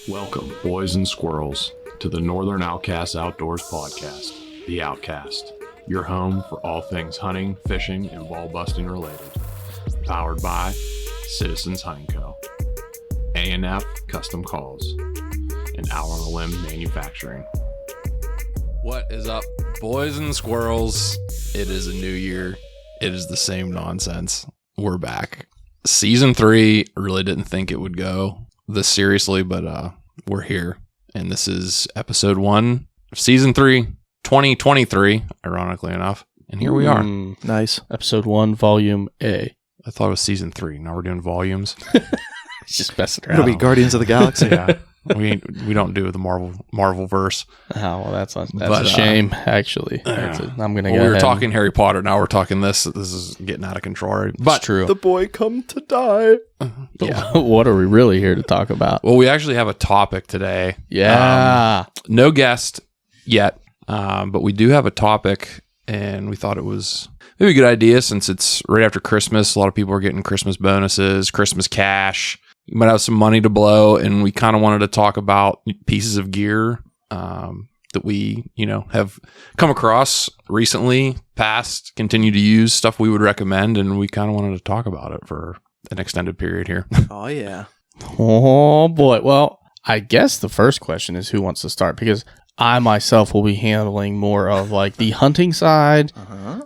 Welcome, boys and squirrels, to the Northern Outcast Outdoors podcast, The Outcast, your home for all things hunting, fishing, and ball busting related. Powered by Citizens Hunting Co., A&F Custom Calls, and Out on a Limb Manufacturing. What is up, boys and squirrels? It is a new year. It is the same nonsense. We're back. Season 3, really didn't think it would go this seriously, but we're here. And this is episode 1 of season 3, 2023, ironically enough. And here we are. Nice. Episode 1, Volume A. I thought it was season 3. Now we're doing volumes. It's just messing around. It'll be Guardians of the Galaxy. Yeah. We don't do the Marvel verse. Oh, well, that's a shame, actually. I'm going to go we were ahead talking Harry Potter. Now we're talking this. This is getting out of control. But it's true. The boy come to die. Yeah. What are we really here to talk about? Well, we actually have a topic today. Yeah. No guest yet, but we do have a topic, and we thought it was maybe a good idea since it's right after Christmas. A lot of people are getting Christmas bonuses, Christmas cash. You might have some money to blow, and we kind of wanted to talk about pieces of gear that we, have come across recently, past, continue to use, stuff we would recommend, and we kind of wanted to talk about it for an extended period here. Oh, yeah. Oh, boy. Well, I guess the first question is who wants to start, because I myself will be handling more of like the hunting side.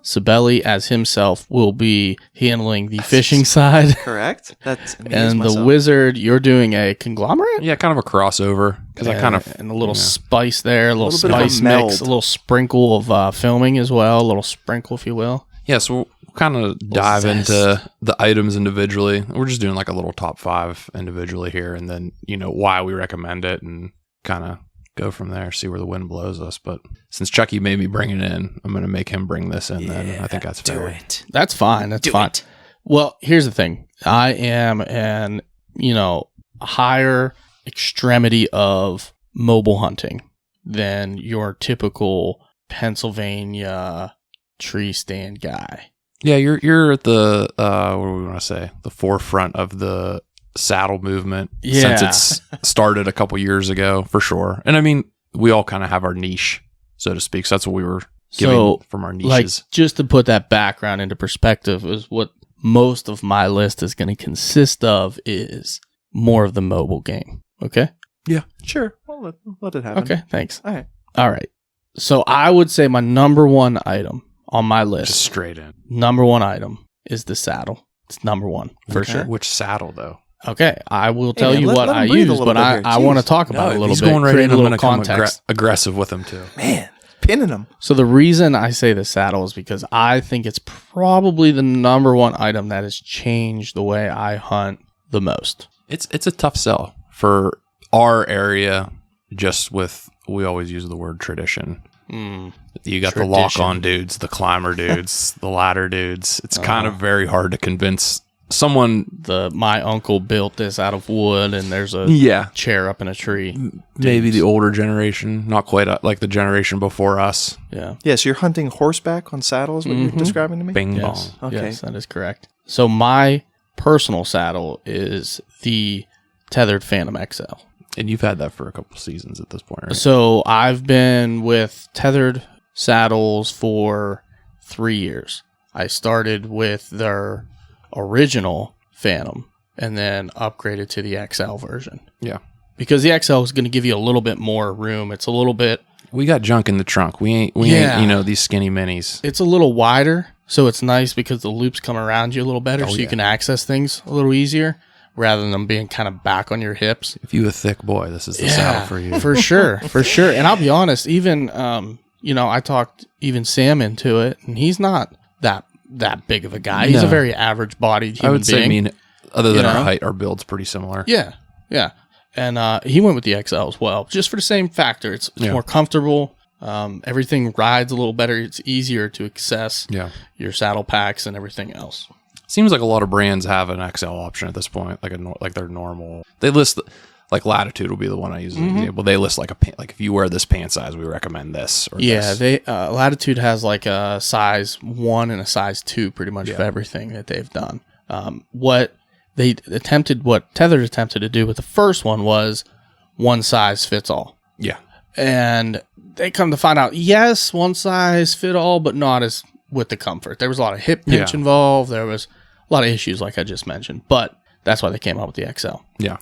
Sabelli as himself will be handling the fishing side. Correct. That's me and as the wizard, you're doing a conglomerate? Yeah, kind of a crossover, because I kind of... And a little spice there, a little bit of a spice meld. mix, a little sprinkle of filming as well, a little sprinkle, if you will. Yeah, so we'll kind of dive zest. into the items individually. We're just doing like a little top 5 individually here, and then, why we recommend it, and kind of go from there, see where the wind blows us. But since Chucky made me bring it in, I'm going to make him bring this in then. I think that's fair. Do it. That's fine. That's fine. Well, here's the thing. I am an, higher extremity of mobile hunting than your typical Pennsylvania tree stand guy. Yeah, you're at the, what do we want to say? The forefront of the saddle movement since it's started a couple years ago, for sure. And I mean, we all kind of have our niche, so to speak. So that's what we were giving from our niches. Like, just to put that background into perspective, is what most of my list is going to consist of is more of the mobile game. Okay? Yeah. Sure. Well, let it happen. Okay, thanks. All right. So I would say my number one item on my list, Just straight in. number one item is the saddle. It's number one, for Okay. sure. Which saddle, though? Okay, I will tell man, you let what him I breathe a use, little but bit here. I want to talk about it a little He's bit. going right create in. a I'm little going to come context. aggressive with him, too. Man, pinning him. So the reason I say the saddle is because I think it's probably the number one item that has changed the way I hunt the most. It's a tough sell for our area, just with, we always use the word tradition. You got the lock-on dudes, the climber dudes, the ladder dudes. It's kind of very hard to convince someone. My uncle built this out of wood, and there's a chair up in a tree. Maybe the older generation, not quite like the generation before us. Yeah. Yeah, so you're hunting horseback on saddles, what you're describing to me? Bing Yes. bong. Okay. Yes, that is correct. So my personal saddle is the tethered Phantom XL. And you've had that for a couple seasons at this point, right? So I've been with tethered saddles for 3 years. I started with their original Phantom and then upgraded to the XL version. Yeah. Because the XL is going to give you a little bit more room. It's a little bit... We got junk in the trunk. We ain't these skinny minis. It's a little wider, so it's nice because the loops come around you a little better, you can access things a little easier rather than them being kind of back on your hips. If you a thick boy, this is the saddle for you. For sure, for sure. And I'll be honest, even I talked even Sam into it, and he's not that big of a guy. He's a very average bodied human I would say, being. other than our height, our build's pretty similar. Yeah. And he went with the XL as well, just for the same factor. It's more comfortable. Everything rides a little better. It's easier to access your saddle packs and everything else. Seems like a lot of brands have an XL option at this point, like their normal. They list like Latitude will be the one I use as an example. They list like if you wear this pant size, we recommend this. Or this. They Latitude has like a size 1 and a size 2 pretty much of everything that they've done. What Tethered attempted to do with the first one was one size fits all. Yeah. And they come to find out, yes, one size fit all, but not as with the comfort. There was a lot of hip pinch involved. There was a lot of issues, like I just mentioned. But that's why they came out with the XL. Yeah.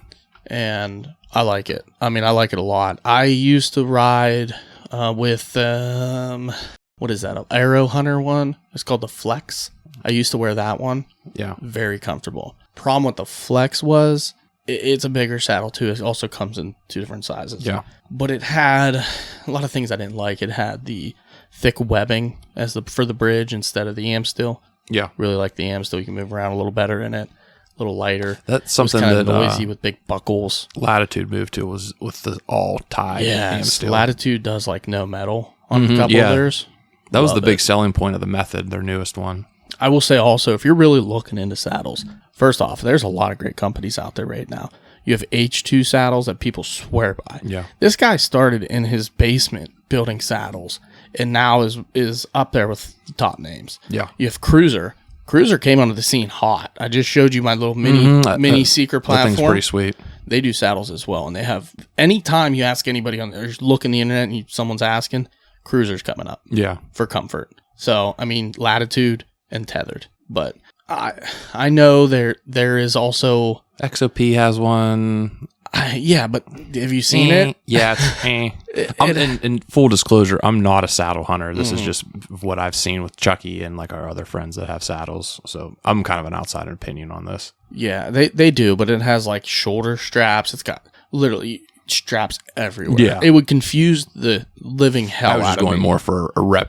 And I like it. I mean, I like it a lot. I used to ride with, what is that? An Aero Hunter one. It's called the Flex. I used to wear that one. Yeah. Very comfortable. Problem with the Flex was it's a bigger saddle too. It also comes in 2 different sizes. Yeah. But it had a lot of things I didn't like. It had the thick webbing for the bridge instead of the Amstel. Yeah. Really like the Amstel. You can move around a little better in it. A little lighter. That's something it was kind that of noisy with big buckles. Latitude moved to was with the all tied. Yeah, Latitude does like no metal on a couple of theirs. That was the big selling point of the Method, their newest one. I will say also, if you're really looking into saddles, first off, there's a lot of great companies out there right now. You have H2 saddles that people swear by. Yeah. This guy started in his basement building saddles and now is up there with the top names. Yeah. You have Cruiser. Cruiser came onto the scene hot. I just showed you my little mini Seeker platform. That thing's pretty sweet. They do saddles as well, and they have. Anytime you ask anybody on there, just look in the internet and someone's asking, Cruiser's coming up. Yeah, for comfort. So I mean, Latitude and Tethered, but I know there is also XOP has one. Yeah, but have you seen it? Yeah, it's in full disclosure, I'm not a saddle hunter. This is just what I've seen with Chucky and like our other friends that have saddles. So I'm kind of an outsider opinion on this. Yeah, they do, but it has like shoulder straps. It's got literally straps everywhere. Yeah, it would confuse the living hell out of me. I was just going more for a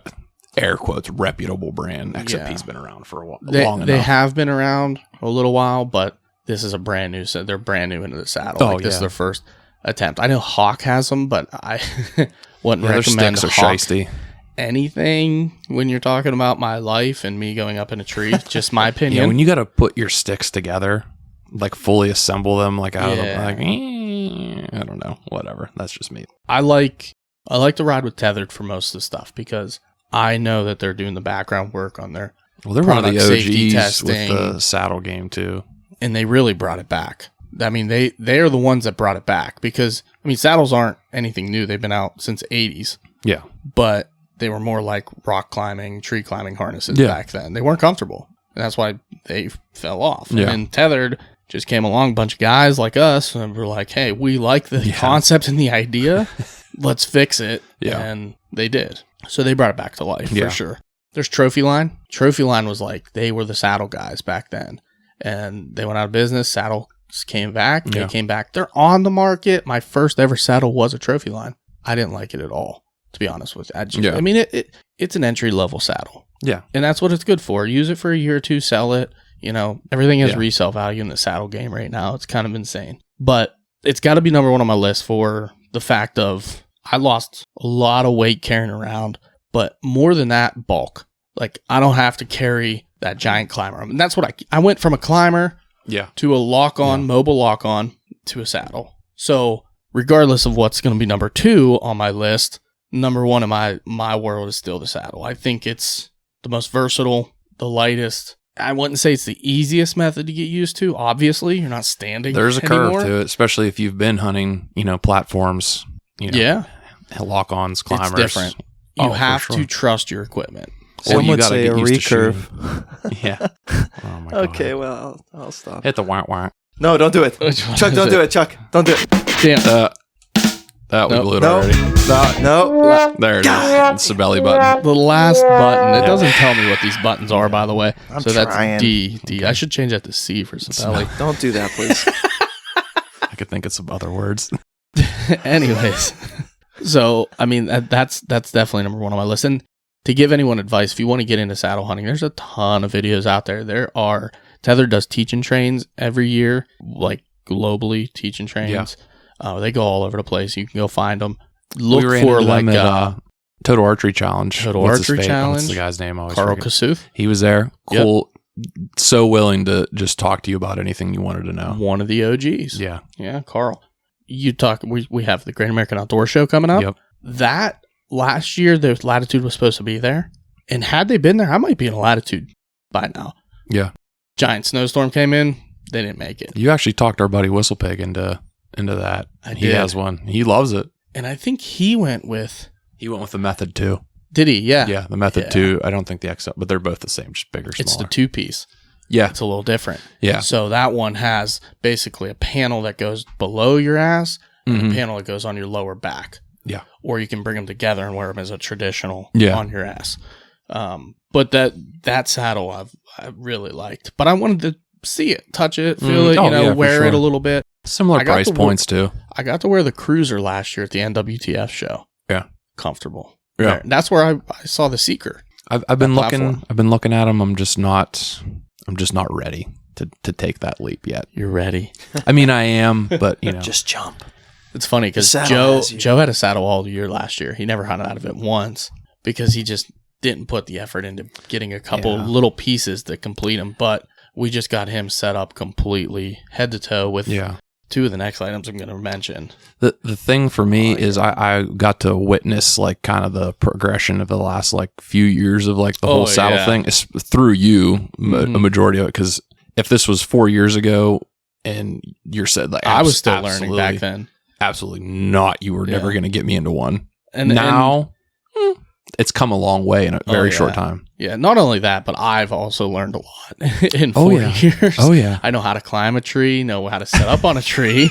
air quotes, reputable brand. XOP's been around for a while. Long enough. They have been around a little while, but this is a brand new set. They're brand new into the saddle. This is their first attempt. I know Hawk has them, but I wouldn't recommend sticks Hawk are shiesty. Anything when you're talking about my life and me going up in a tree. Just my opinion. Yeah, when you got to put your sticks together, like fully assemble them, like out of the, like, I don't know, whatever. That's just me. I like to ride with Tethered for most of the stuff because I know that they're doing the background work on their they're one of the OGs with the saddle game too. And they really brought it back. I mean, they are the ones that brought it back because, I mean, saddles aren't anything new. They've been out since the 80s. Yeah. But they were more like rock climbing, tree climbing harnesses back then. They weren't comfortable. And that's why they fell off. Yeah. And Tethered just came along, a bunch of guys like us, and were like, hey, we like the concept and the idea. Let's fix it. Yeah. And they did. So they brought it back to life for sure. There's Trophy Line. Trophy Line was like, they were the saddle guys back then. And they went out of business. Saddles came back. They came back. They're on the market. My first ever saddle was a Trophy Line. I didn't like it at all, to be honest with you. I mean, it's an entry-level saddle. Yeah. And that's what it's good for. Use it for a year or two, sell it. You know, everything has resale value in the saddle game right now. It's kind of insane. But it's got to be number one on my list for the fact of I lost a lot of weight carrying around, but more than that, bulk. Like, I don't have to carry that giant climber. And that's what I went from a climber to a lock-on, mobile lock-on, to a saddle. So regardless of what's going to be number 2 on my list, number 1 in my world is still the saddle. I think it's the most versatile, the lightest. I wouldn't say it's the easiest method to get used to. Obviously, you're not standing. There's a curve to it, especially if you've been hunting, platforms, lock-ons, climbers. It's different. You have to trust your equipment. Some would say a recurve. Yeah. Oh my God. Okay, well, I'll stop. Hit the wah-wah. No, don't do it. Chuck, don't do it. Chuck, don't do it. Damn. We blew it already. No. There it is. It's the belly button. The last button. It doesn't tell me what these buttons are, by the way. I'm trying. That's D. I should change that to C for Sabelli. Don't do that, please. I could think of some other words. Anyways. So, I mean, that's definitely number 1 on my list. And to give anyone advice, if you want to get into saddle hunting, there's a ton of videos out there. Tether does teach and trains every year, like globally teach and trains. Yeah. They go all over the place. You can go find them. Look for like Total Archery Challenge. What's the guy's name? Carl Kasuth. He was there. Cool. Yep. So willing to just talk to you about anything you wanted to know. One of the OGs. Yeah. Yeah, Carl. We have the Great American Outdoor Show coming up. Yep. That last year, the Latitude was supposed to be there. And had they been there, I might be in a Latitude by now. Yeah. Giant snowstorm came in. They didn't make it. You actually talked our buddy Whistlepig into into that. He did. has one. He loves it. And I think he went with the Method 2. Did he? Yeah. Yeah, the Method 2. I don't think the XL, but they're both the same, just bigger, It's smaller. the 2-piece. Yeah. It's a little different. Yeah. So that one has basically a panel that goes below your ass and Mhm. a panel that goes on your lower back. Yeah. Or you can bring them together and wear them as a traditional Yeah. on your ass. But that saddle I really liked. But I wanted to see it, touch it, feel it, Oh, yeah, for wear it sure. a little bit. Similar I got price the- points, too. I got to wear the Cruiser last year at the NWTF show. Yeah. Comfortable. Yeah. That's where I saw the Seeker. I've been looking. platform. I've been looking at them. I'm just not ready to take that leap yet. You're ready. I mean, I am, but Just jump. It's funny because The saddle has you. Joe had a saddle all year last year. He never hunted out of it once because he just didn't put the effort into getting a couple Yeah. little pieces to complete him. But we just got him set up completely head to toe with yeah. two of the next items I'm going to mention. The thing for me is I got to witness like kind of the progression of the last like few years of like the whole saddle yeah. thing is through you, a Mhm. majority of it. Because if this was 4 years ago and you're said like I was still absolutely, learning back then. absolutely not. You were never Yeah. going to get me into one. And now it's come a long way in a very yeah. short time. yeah, not only that, but I've also learned a lot in Oh, 4 yeah. years. Oh yeah, I know how to climb a tree, know how to set up on a tree,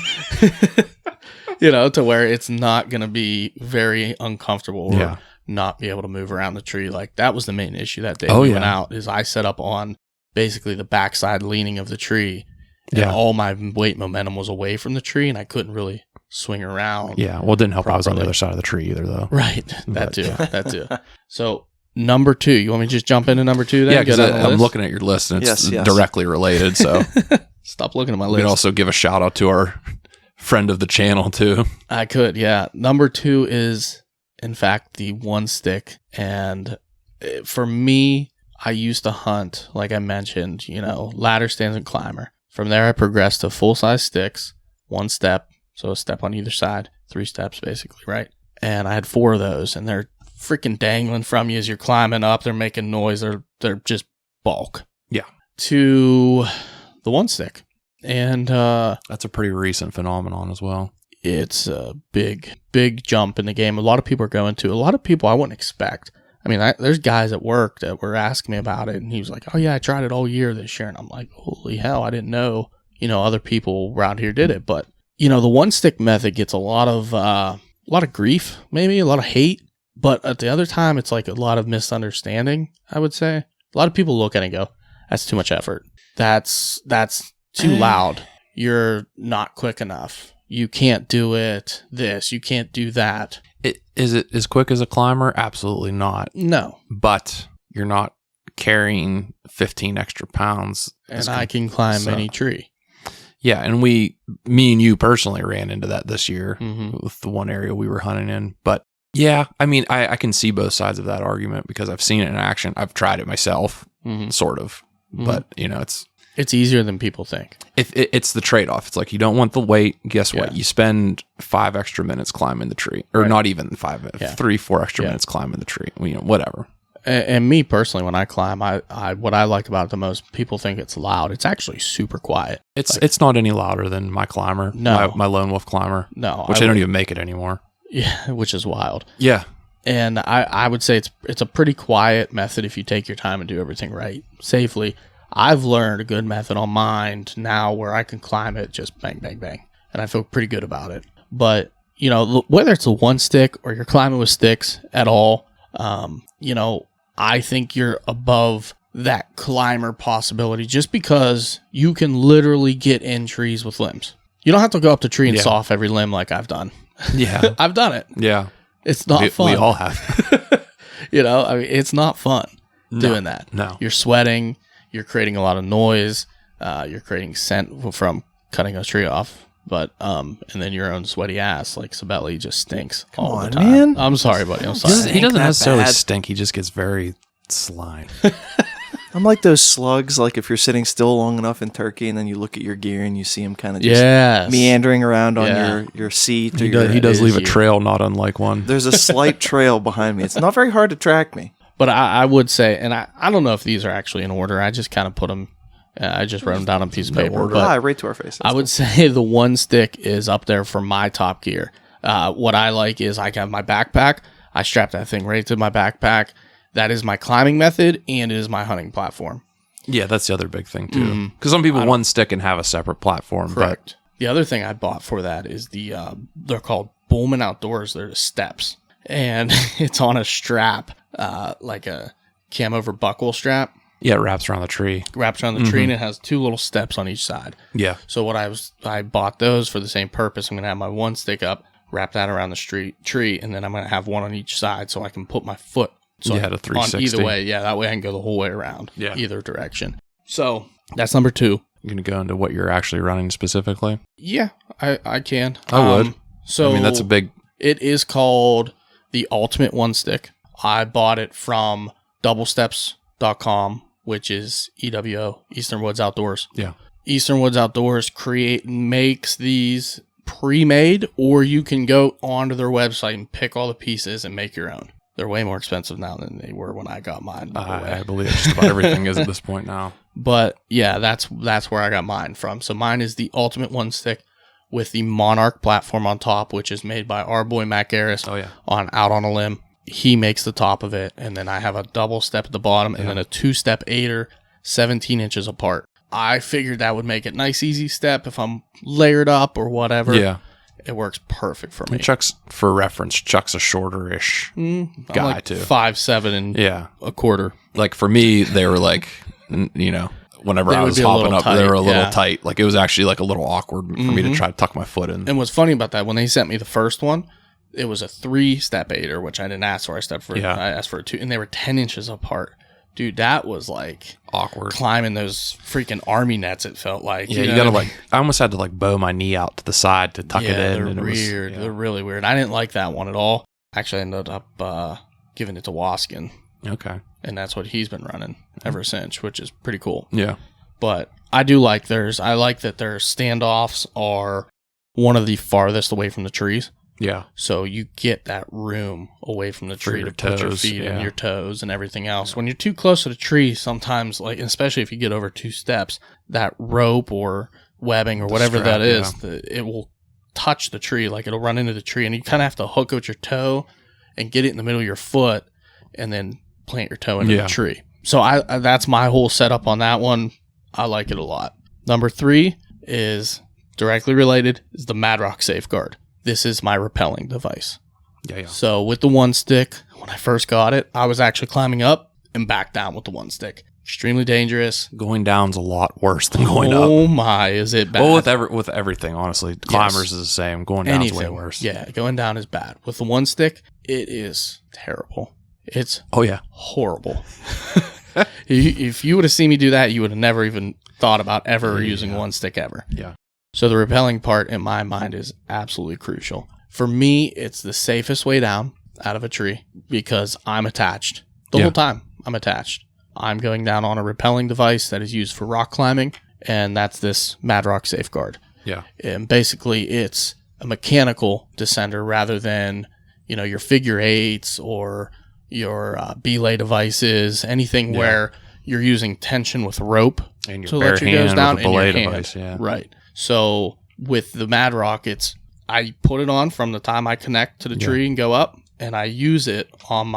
to where it's not going to be very uncomfortable or Yeah. not be able to move around the tree. Like that was the main issue that day Oh, we yeah. went out is I set up on basically the backside leaning of the tree and Yeah. all my weight momentum was away from the tree and I couldn't really swing around. yeah. Well, it didn't help. I was on the Properly. other side of the tree either, though. Right. That But, too. yeah. That too. So number 2, you want me to just jump into number 2 then? Yeah, Go because down the I'm list? looking at your list and it's Yes. directly related. So Stop looking at my we list. could also give a shout out to our friend of the channel too. I could, yeah. Number 2 is, in fact, the one stick. And for me, I used to hunt, like I mentioned, ladder stands and climber. From there, I progressed to full-size sticks, one step, so a step on either side, 3 steps basically, right? And I had 4 of those, and they're freaking dangling from you as you're climbing up. They're making noise. They're just bulk. Yeah. To the one stick. And That's a pretty recent phenomenon as well. it's a big jump in the game. A lot of people are going to. A lot of people I wouldn't expect. I mean, there's guys at work that were asking me about it, and he was like, "Oh yeah, I tried it all year this year," and I'm like, "Holy hell, I didn't know." Other people around here did it, but the one stick method gets a lot of grief, maybe a lot of hate, but at the other time, it's like a lot of misunderstanding. I would say a lot of people look at it and go, "That's too much effort. That's too loud. You're not quick enough. You can't do it. This, you can't do that." Is it as quick as a climber? Absolutely not. No. But you're not carrying 15 extra pounds. And I can climb so- any tree. Yeah, and me and you personally ran into that this year Mm-hmm. with the one area we were hunting in. But yeah, I mean, I can see both sides of that argument because I've seen it in action. I've tried it myself, Mm-hmm. sort of. But, It's easier than people think. it's the trade-off. It's like you don't want the weight. Guess what? Yeah. You spend 5 extra minutes climbing the tree. Or Right. not even 5, Yeah. 3-4 extra Yeah. minutes climbing the tree. Whatever. And me personally, when I climb, I what I like about it the most, people think it's loud. It's actually super quiet. It's not any louder than my climber. No. My lone wolf climber. No, Which they don't even make it anymore. Yeah, which is wild. Yeah. And I would say it's a pretty quiet method if you take your time and do everything right safely. I've learned a good method on mine now where I can climb it just bang, bang, bang. And I feel pretty good about it. But, whether it's a one stick or you're climbing with sticks at all, I think you're above that climber possibility just because you can literally get in trees with limbs. You don't have to go up the tree and Yeah. saw off every limb like I've done. Yeah. I've done it. Yeah. It's not fun. We all have. It's not fun No. doing that. No. You're sweating. You're creating a lot of noise. You're creating scent from cutting a tree off. But and then your own sweaty ass, like Sabelli, just stinks all the on, time. man. I'm sorry, buddy. I'm He sorry. doesn't, he doesn't that necessarily bad. stink. He just gets very slime. I'm like those slugs, like if you're sitting still long enough in Turkey and then you look at your gear and you see them kind of just Yes. meandering around on Yeah. your seat. Or He your, does is leave a you. trail not unlike one. There's a slight trail behind me. It's not very hard to track me. But I would say, and I don't know if these are actually in order. I just kind of put them I just wrote them down on a piece of paper. order. But Right to our face. I would say the one stick is up there for my top gear. What I like is I have my backpack. I strap that thing right to my backpack. That is my climbing method, and it is my hunting platform. Yeah, that's the other big thing too. Because some people one stick and have a separate platform. Correct. The other thing I bought for that is they're called Bowman Outdoors. They're the steps, and it's on a strap, like a cam over buckle strap. Yeah, it wraps around the tree. Wraps around the tree, and it has 2 little steps on each side. Yeah. So I bought those for the same purpose. I'm gonna have my one stick up, wrap that around the tree, and then I'm gonna have one on each side so I can put my foot. So you had a 360. on either way. Yeah, that way I can go the whole way around. Yeah. Either direction. So that's number 2. You're going to go into what you're actually running specifically? Yeah, I can. I would. So I mean, that's a big... It is called the Ultimate One Stick. I bought it from doublesteps.com, which is EWO, Eastern Woods Outdoors. Yeah. Eastern Woods Outdoors makes these pre-made, or you can go onto their website and pick all the pieces and make your own. They're way more expensive now than they were when I got mine. By the way. I believe just about everything is at this point now. But yeah, that's where I got mine from. So mine is the Ultimate One Stick with the Monarch platform on top, which is made by our boy Matt Garris. Oh, yeah. Out on a limb. He makes the top of it, and then I have a double step at the bottom, and then a 2-step aider, 17 inches apart. I figured that would make it nice, easy step if I'm layered up or whatever. Yeah. It works perfect for me. Chuck's, for reference, Chuck's a shorter-ish guy, I'm like too. 5'7" and a quarter. Like, for me, they were like, whenever I was hopping up, they were a little tight. Like, it was actually like a little awkward for me to try to tuck my foot in. And what's funny about that, when they sent me the first one, it was a 3-step aider, which I didn't ask for. I asked for a 2, and they were 10 inches apart. Dude, that was like awkward. Climbing those freaking army nets, it felt like. Yeah, you gotta I almost had to bow my knee out to the side to tuck it in. They're and weird. They're really weird. I didn't like that one at all. Actually, I ended up giving it to Waskin. Okay. And that's what he's been running ever since, which is pretty cool. Yeah. But I do like theirs. I like that their standoffs are one of the farthest away from the trees. Yeah. So you get that room away from the tree to put your feet and your toes and everything else. Yeah. When you're too close to the tree, sometimes, especially if you get over 2 steps, that rope or webbing or whatever that is, it will touch the tree. Like, it'll run into the tree, and you kind of have to hook with your toe and get it in the middle of your foot and then plant your toe into the tree. So that's my whole setup on that one. I like it a lot. Number 3 is directly related, is the Madrock Safeguard. This is my rappelling device. Yeah. So with the one stick, when I first got it, I was actually climbing up and back down with the one stick. Extremely dangerous. Going down's a lot worse than going up. Oh my, is it bad? Well, with everything, honestly. Climbers is the same. Going down is way worse. Yeah, going down is bad. With the one stick, it is terrible. It's horrible. If you would have seen me do that, you would have never even thought about ever using one stick ever. Yeah. So the rappelling part, in my mind, is absolutely crucial. For me, it's the safest way down out of a tree because I'm attached. The whole time, I'm attached. I'm going down on a rappelling device that is used for rock climbing, and that's this Madrock Safeguard. Yeah. And basically, it's a mechanical descender rather than, your figure 8s or your belay devices, anything where you're using tension with rope and your to bare let you hand goes down with a belay device. Yeah. Right. So with the Madrock, I put it on from the time I connect to the tree and go up, and I use it on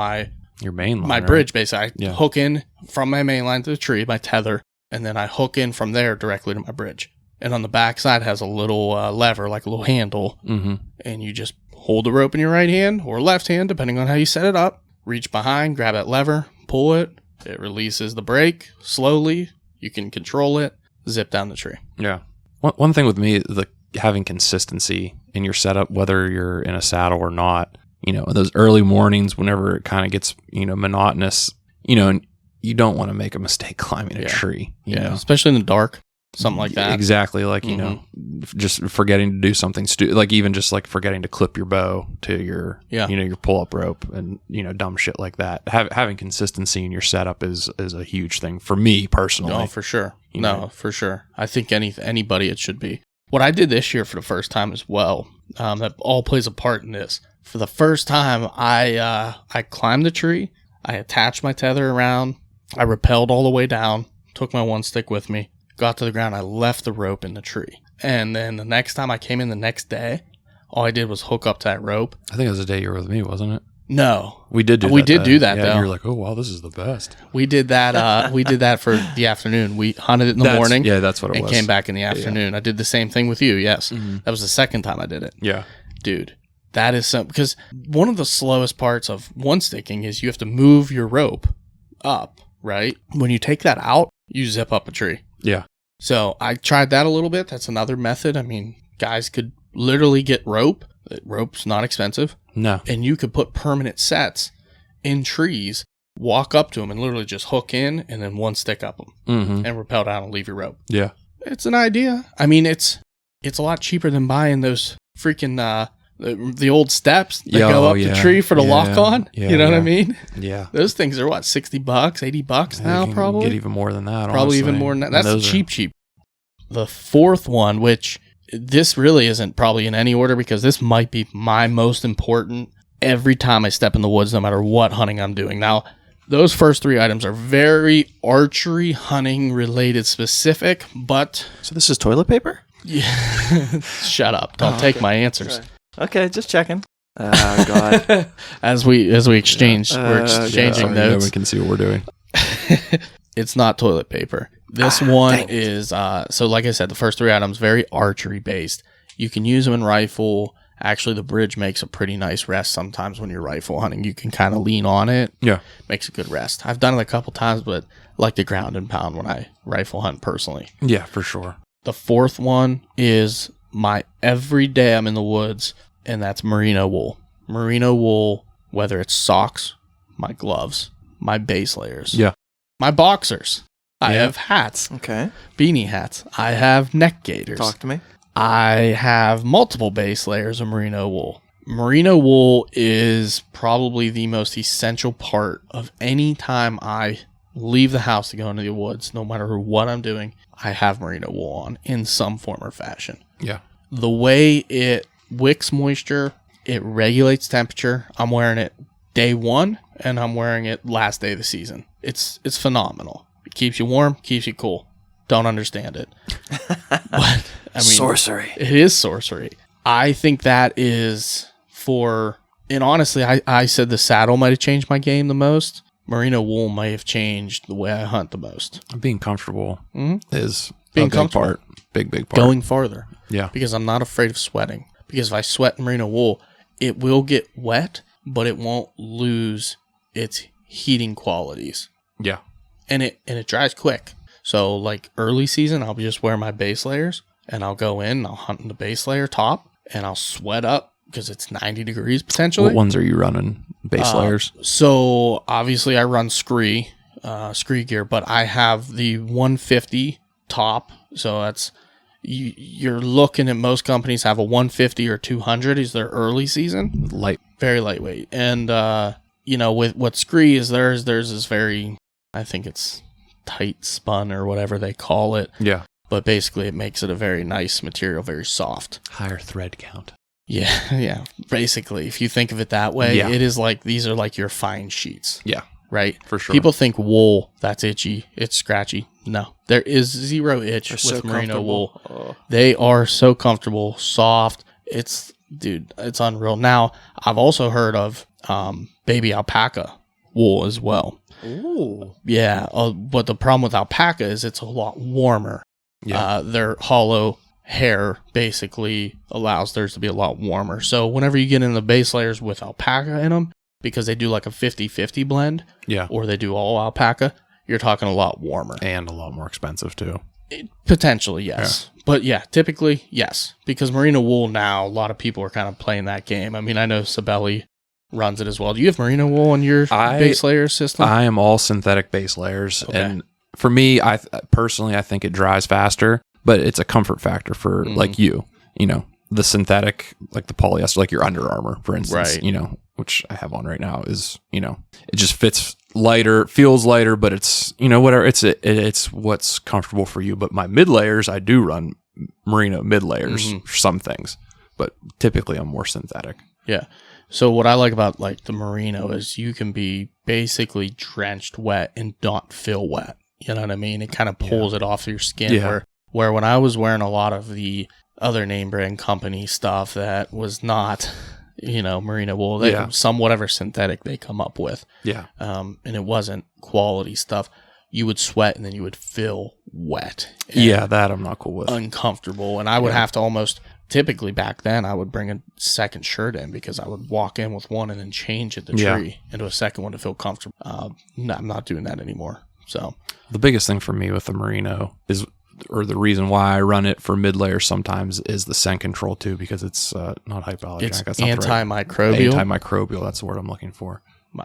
your main line, my bridge. Basically, I hook in from my main line to the tree, my tether, and then I hook in from there directly to my bridge. And on the back side has a little lever, like a little handle, and you just hold the rope in your right hand or left hand, depending on how you set it up. Reach behind, grab that lever, pull it. It releases the brake slowly. You can control it. Zip down the tree. Yeah. One thing with me, having consistency in your setup, whether you're in a saddle or not, in those early mornings, whenever it kind of gets, monotonous, and you don't want to make a mistake climbing a tree, you know, especially in the dark, something like that. Exactly. Like, just forgetting to do something like even just like forgetting to clip your bow to your, your pull-up rope and, dumb shit like that. Having consistency in your setup is a huge thing for me personally. No, for sure. For sure. I think anybody it should be. What I did this year for the first time as well, that all plays a part in this. For the first time, I climbed the tree. I attached my tether around. I rappelled all the way down, took my one stick with me, got to the ground, I left the rope in the tree. And then the next time I came in the next day, all I did was hook up to that rope. I think it was the day you were with me, wasn't it? No. We did do that, yeah, though. You're like, oh, wow, this is the best. We did that. We did that for the afternoon. We hunted it in the morning. Yeah, that's what it and was. came back in the afternoon. Yeah. I did the same thing with you. Yes. Mm-hmm. That was the second time I did it. Yeah. Dude, that is something. Because one of the slowest parts of one sticking is you have to move your rope up, right? When you take that out, you zip up a tree. Yeah. So I tried that a little bit. That's another method. I mean, guys could literally get rope. Rope's not expensive. No. And you could put permanent sets in trees, walk up to them and literally just hook in and then one stick up them and rappel down and leave your rope. Yeah. It's an idea. I mean, it's a lot cheaper than buying those freaking the old steps that go up the tree for the lock on. Yeah, you know what I mean? Yeah. Those things are what, $60, $80 now, You can probably? get even more than that. Probably honestly. even more than that. That's And those cheap. The fourth one, which this really isn't probably in any order because this might be my most important every time I step in the woods, no matter what hunting I'm doing. Now, those first three items are very archery hunting related specific, but So this is toilet paper? yeah, shut up. Don't take my answers. Okay, just checking. Oh, God. As we exchange, we're Okay. exchanging no notes. one can see what we're doing. It's not toilet paper. This one is, so like I said, the first three items, very archery based. You can use them in rifle. Actually, the bridge makes a pretty nice rest sometimes when you're rifle hunting. You can kind of lean on it. Yeah. Makes a good rest. I've done it a couple times, but I like to ground and pound when I rifle hunt personally. Yeah, for sure. The fourth one is my everyday I'm in the woods, and that's merino wool. Merino wool, whether it's socks, my gloves, my base layers, Yeah. my boxers. I Yeah. have hats, Okay. beanie hats. I have neck gaiters. Talk to me. I have multiple base layers of merino wool. Merino wool is probably the most essential part of any time I leave the house to go into the woods, no matter what I'm doing. I have merino wool on in some form or fashion. Yeah. The way it wicks moisture, it regulates temperature. I'm wearing it day one, and I'm wearing it last day of the season. It's phenomenal. It keeps you warm, keeps you cool. Don't understand it. But, I mean, Sorcery. it is sorcery. I think that is for, and honestly, I said the saddle might have changed my game the most. Merino wool might have changed the way I hunt the most. Being comfortable is Being a big comfortable. part. Big part. Going farther. Yeah. Because I'm not afraid of sweating. Because if I sweat in merino wool, it will get wet, but it won't lose its heating qualities. Yeah. And it dries quick. So like early season, I'll just wear my base layers and I'll go in and I'll hunt in the base layer top and I'll sweat up because it's 90 degrees potentially. What ones are you running? Base layers? So obviously I run scree gear, but I have the 150 top. So that's, you're looking at most companies have a 150 or 200 is their early season. Light. Very lightweight. And, with what scree is theirs is very, I think it's tight spun or whatever they call it. Yeah. But basically it makes it a very nice material, very soft. Higher thread count. Yeah. Basically, if you think of it that way, Yeah. it is like, these are like your fine sheets. Yeah. Right? For sure. People think wool, that's itchy, it's scratchy. No, there is zero itch They're with so merino wool. comfortable. Oh. They are so comfortable, soft. It's unreal. Now, I've also heard of baby alpaca wool as well. Ooh. Yeah, but the problem with alpaca is it's a lot warmer. Yeah. Their hollow hair basically allows theirs to be a lot warmer. So whenever you get in the base layers with alpaca in them, because they do like a 50-50 blend, Yeah. or they do all alpaca, you're talking a lot warmer. And a lot more expensive too. Potentially, yes. But yeah, typically, yes. Because merino wool now, a lot of people are kind of playing that game. I mean, I know Sabelli runs it as well. Do you have merino wool in your base layer system? I am all synthetic base layers. Okay. And for me, I personally think it dries faster, but it's a comfort factor for like the synthetic, like the polyester, like your Under Armour, for instance, Right. Which I have on right now is, it just fits lighter, feels lighter, but it's, whatever. It's what's comfortable for you. But my mid layers, I do run merino mid layers for some things, but typically I'm more synthetic. Yeah. So what I like about like the merino is you can be basically drenched wet and not feel wet. You know what I mean? It kind of pulls it off your skin. Yeah. Where when I was wearing a lot of the other name brand company stuff that was not, merino wool, some whatever synthetic they come up with. Yeah. And it wasn't quality stuff. You would sweat and then you would feel wet. Yeah, that I'm not cool with. Uncomfortable. And I would have to almost, typically back then, I would bring a second shirt in because I would walk in with one and then change at the tree into a second one to feel comfortable. No, I'm not doing that anymore. So the biggest thing for me with the merino or the reason why I run it for mid layers sometimes is the scent control too, because it's not hypoallergenic. It's that's not antimicrobial. Antimicrobial, that's the word I'm looking for.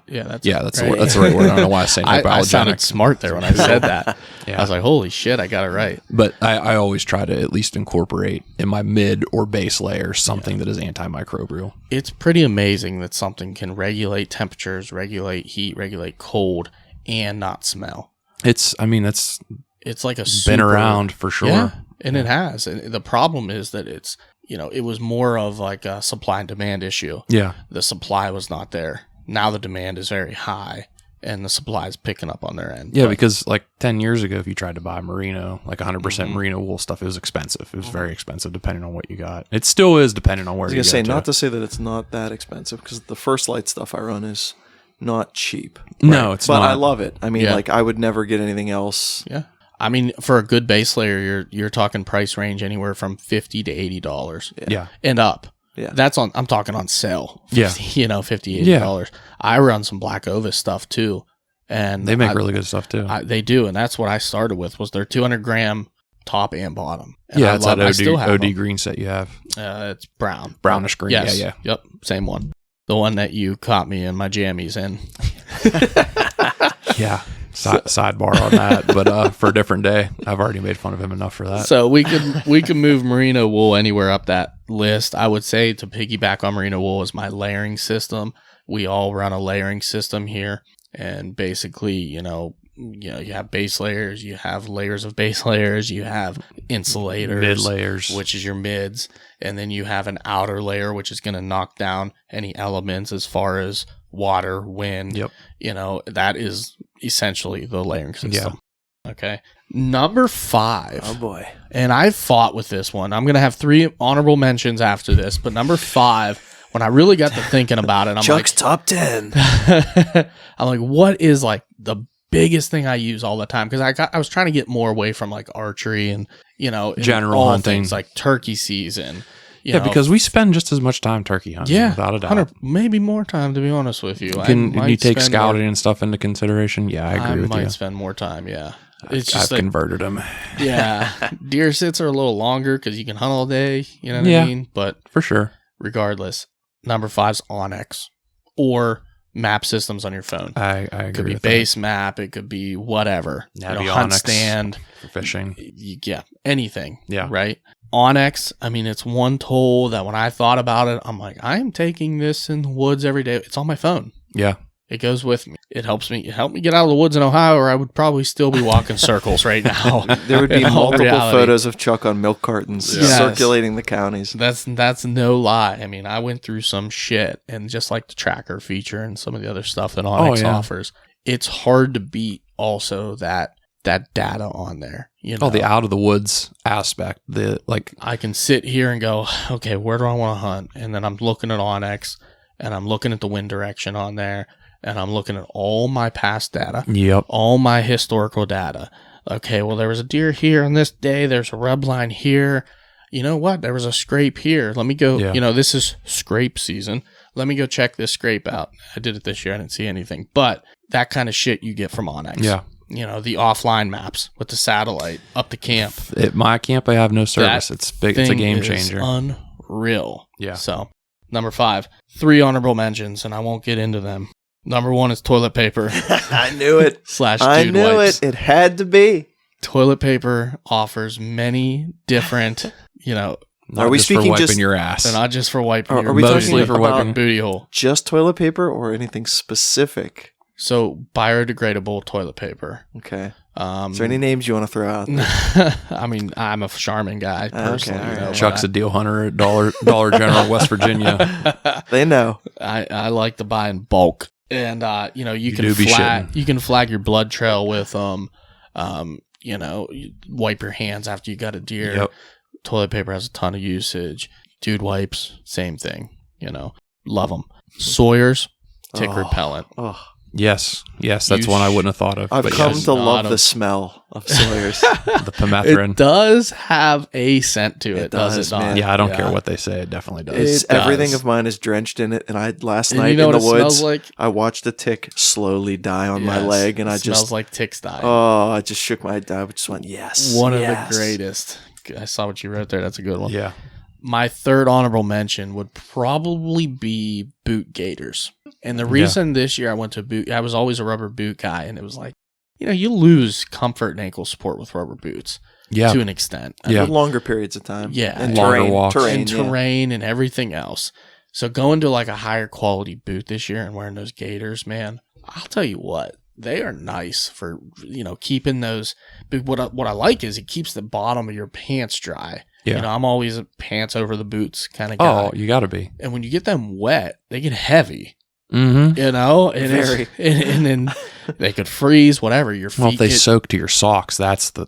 That's the right word. I don't know why I say hypoallergenic. I sounded smart there when I said that. I was like, holy shit, I got it right. But I always try to at least incorporate in my mid or base layer something that is antimicrobial. It's pretty amazing that something can regulate temperatures, regulate heat, regulate cold, and not smell. It's like been around for sure. Yeah, and it has. And the problem is that it's, it was more of like a supply and demand issue. Yeah. The supply was not there. Now the demand is very high and the supply is picking up on their end. Yeah, because like 10 years ago, if you tried to buy merino, like 100% merino wool stuff, it was expensive. It was very expensive depending on what you got. It still is depending on where you go. I was going to say, not to say that it's not that expensive, because the First Light stuff I run is not cheap. No, it's not. But I love it. I mean, I would never get anything else. Yeah. I mean, for a good base layer, you're talking price range anywhere from $50 to $80. Yeah. And up. Yeah. I'm talking on sale. $50, Yeah. $50, $80. I run some Black Ovis stuff too. And they make really good stuff too. They do. And that's what I started with, was their 200 gram top and bottom. And it's that OD them. green set you have. It's brown. Brownish green. Yes. Yeah. Yep. Same one. The one that you caught me in my jammies in. Yeah. Sidebar on that, but for a different day. I've already made fun of him enough for that. So we could move merino wool anywhere up that list. I would say, to piggyback on merino wool, is my layering system. We all run a layering system here, and basically, you have base layers, you have layers of base layers, you have insulators, mid layers, which is your mids, and then you have an outer layer, which is going to knock down any elements as far as water, wind. Yep. That is essentially the layering system. Yeah. Okay. Number 5. Oh boy. And I fought with this one. I'm going to have 3 honorable mentions after this, but number 5, when I really got to thinking about it, I'm Chuck's top 10. I'm like, what is like the biggest thing I use all the time? Because I was trying to get more away from like archery and, general hunting, things like turkey season. Because we spend just as much time turkey hunting, without a doubt. Maybe more time, to be honest with you. Can you take scouting and stuff into consideration? Yeah, I agree with you. I might spend more time, yeah. I've converted them. Yeah. Deer sits are a little longer because you can hunt all day, you know what I mean? But for sure. Regardless, number 5's Onyx or map systems on your phone. I agree. It could be with base map. It could be whatever. Hunt Onyx, stand. For fishing. Yeah. Anything. Yeah. Right? Onyx, I mean, it's one tool that when I thought about it, I'm like, I'm taking this in the woods every day. It's on my phone. Yeah. It goes with me. It helps me get out of the woods in Ohio, or I would probably still be walking circles right now. There would be multiple photos of Chuck on milk cartons circulating the counties. That's no lie. I mean, I went through some shit, and just like the tracker feature and some of the other stuff that Onyx offers, it's hard to beat also that data on there. The out of the woods aspect. I can sit here and go, okay, where do I want to hunt? And then I'm looking at Onyx, and I'm looking at the wind direction on there, and I'm looking at all my past data. Yep. All my historical data. Okay, well, there was a deer here on this day. There's a rub line here. You know what? There was a scrape here. Let me go. Yeah. This is scrape season. Let me go check this scrape out. I did it this year. I didn't see anything. But that kind of shit you get from Onyx. Yeah. The offline maps with the satellite up to camp. At my camp, I have no service. It's big. It's a game changer. Unreal. Yeah. So, number 5, 3 honorable mentions, and I won't get into them. Number 1 is toilet paper. I knew it. / I dude knew wipes. it. It had to be. Toilet paper offers many different, Are we speaking for wiping your ass? And not just for wiping your Are we mostly talking for wiping booty hole. Just toilet paper or anything specific? So biodegradable toilet paper. Okay. Is there any names you want to throw out there? I mean, I'm a Charmin guy personally. Okay, right. Chuck's a deal hunter at Dollar General, West Virginia. They know. I like to buy in bulk, and you can flag your blood trail with You wipe your hands after you got a deer. Yep. Toilet paper has a ton of usage. Dude wipes, same thing. Love them. Sawyer's tick repellent. Oh. Yes, that's one I wouldn't have thought of. I've but come yes. to love the smell of Sawyer's. The permethrin. It does have a scent to it, does it not? man. Yeah, I don't care what they say. It definitely does. Everything does. of mine is drenched in it. And last night you know in the what it woods, smells like? I watched a tick slowly die on my leg, and it smells like ticks dying. I just shook my head. I just went, yes. One of the greatest. I saw what you wrote there. That's a good one. Yeah. My third honorable mention would probably be boot gaiters. And the reason this year I went to boot, I was always a rubber boot guy, and it was like, you lose comfort and ankle support with rubber boots to an extent. Yeah. For longer periods of time. Yeah. And Longer walks. terrain and everything else. So going to like a higher quality boot this year and wearing those gaiters, man, I'll tell you what, they are nice for, keeping those. But what I like is it keeps the bottom of your pants dry. Yeah. I'm always a pants over the boots kind of guy. Oh, you got to be. And when you get them wet, they get heavy. Mm-hmm. And then they could freeze, whatever. Your feet Well, if they soak to your socks, that's the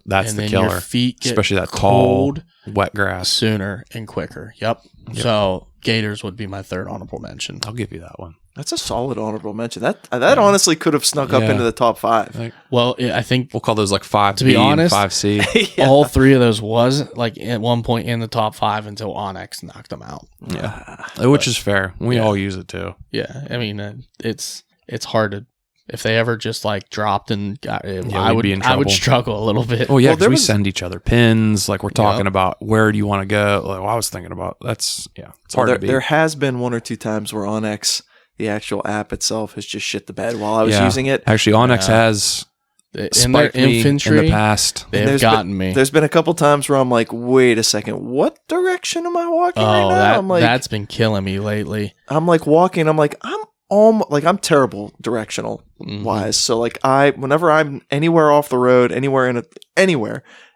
killer. Your feet get especially that cold, tall, wet grass. sooner and quicker. Yep. So gaiters would be my third honorable mention. I'll give you that one. That's a solid honorable mention. That honestly could have snuck up into the top 5. Well, I think We'll call those like 5B to be honest, and 5C. all three of those was like at one point in the top 5 until Onyx knocked them out. Yeah, which is fair. We all use it too. Yeah, I mean it's hard to. If they ever just like dropped and got, I we'd be in I would trouble. struggle a little bit. Oh yeah, Well, because there we was- send each other pins. Like we're talking about where do you want to go. Like I was thinking about it's hard to beat. There has been 1 or 2 times where Onyx, the actual app itself, has just shit the bed while I was using it. Actually, Onyx has in their spiked me infantry in the past. they've gotten me. There's been a couple times where I'm like, wait a second, what direction am I walking right now? I'm like, that's been killing me lately. I'm like walking. I'm like, I'm terrible directional wise. So like whenever I'm anywhere off the road, anywhere,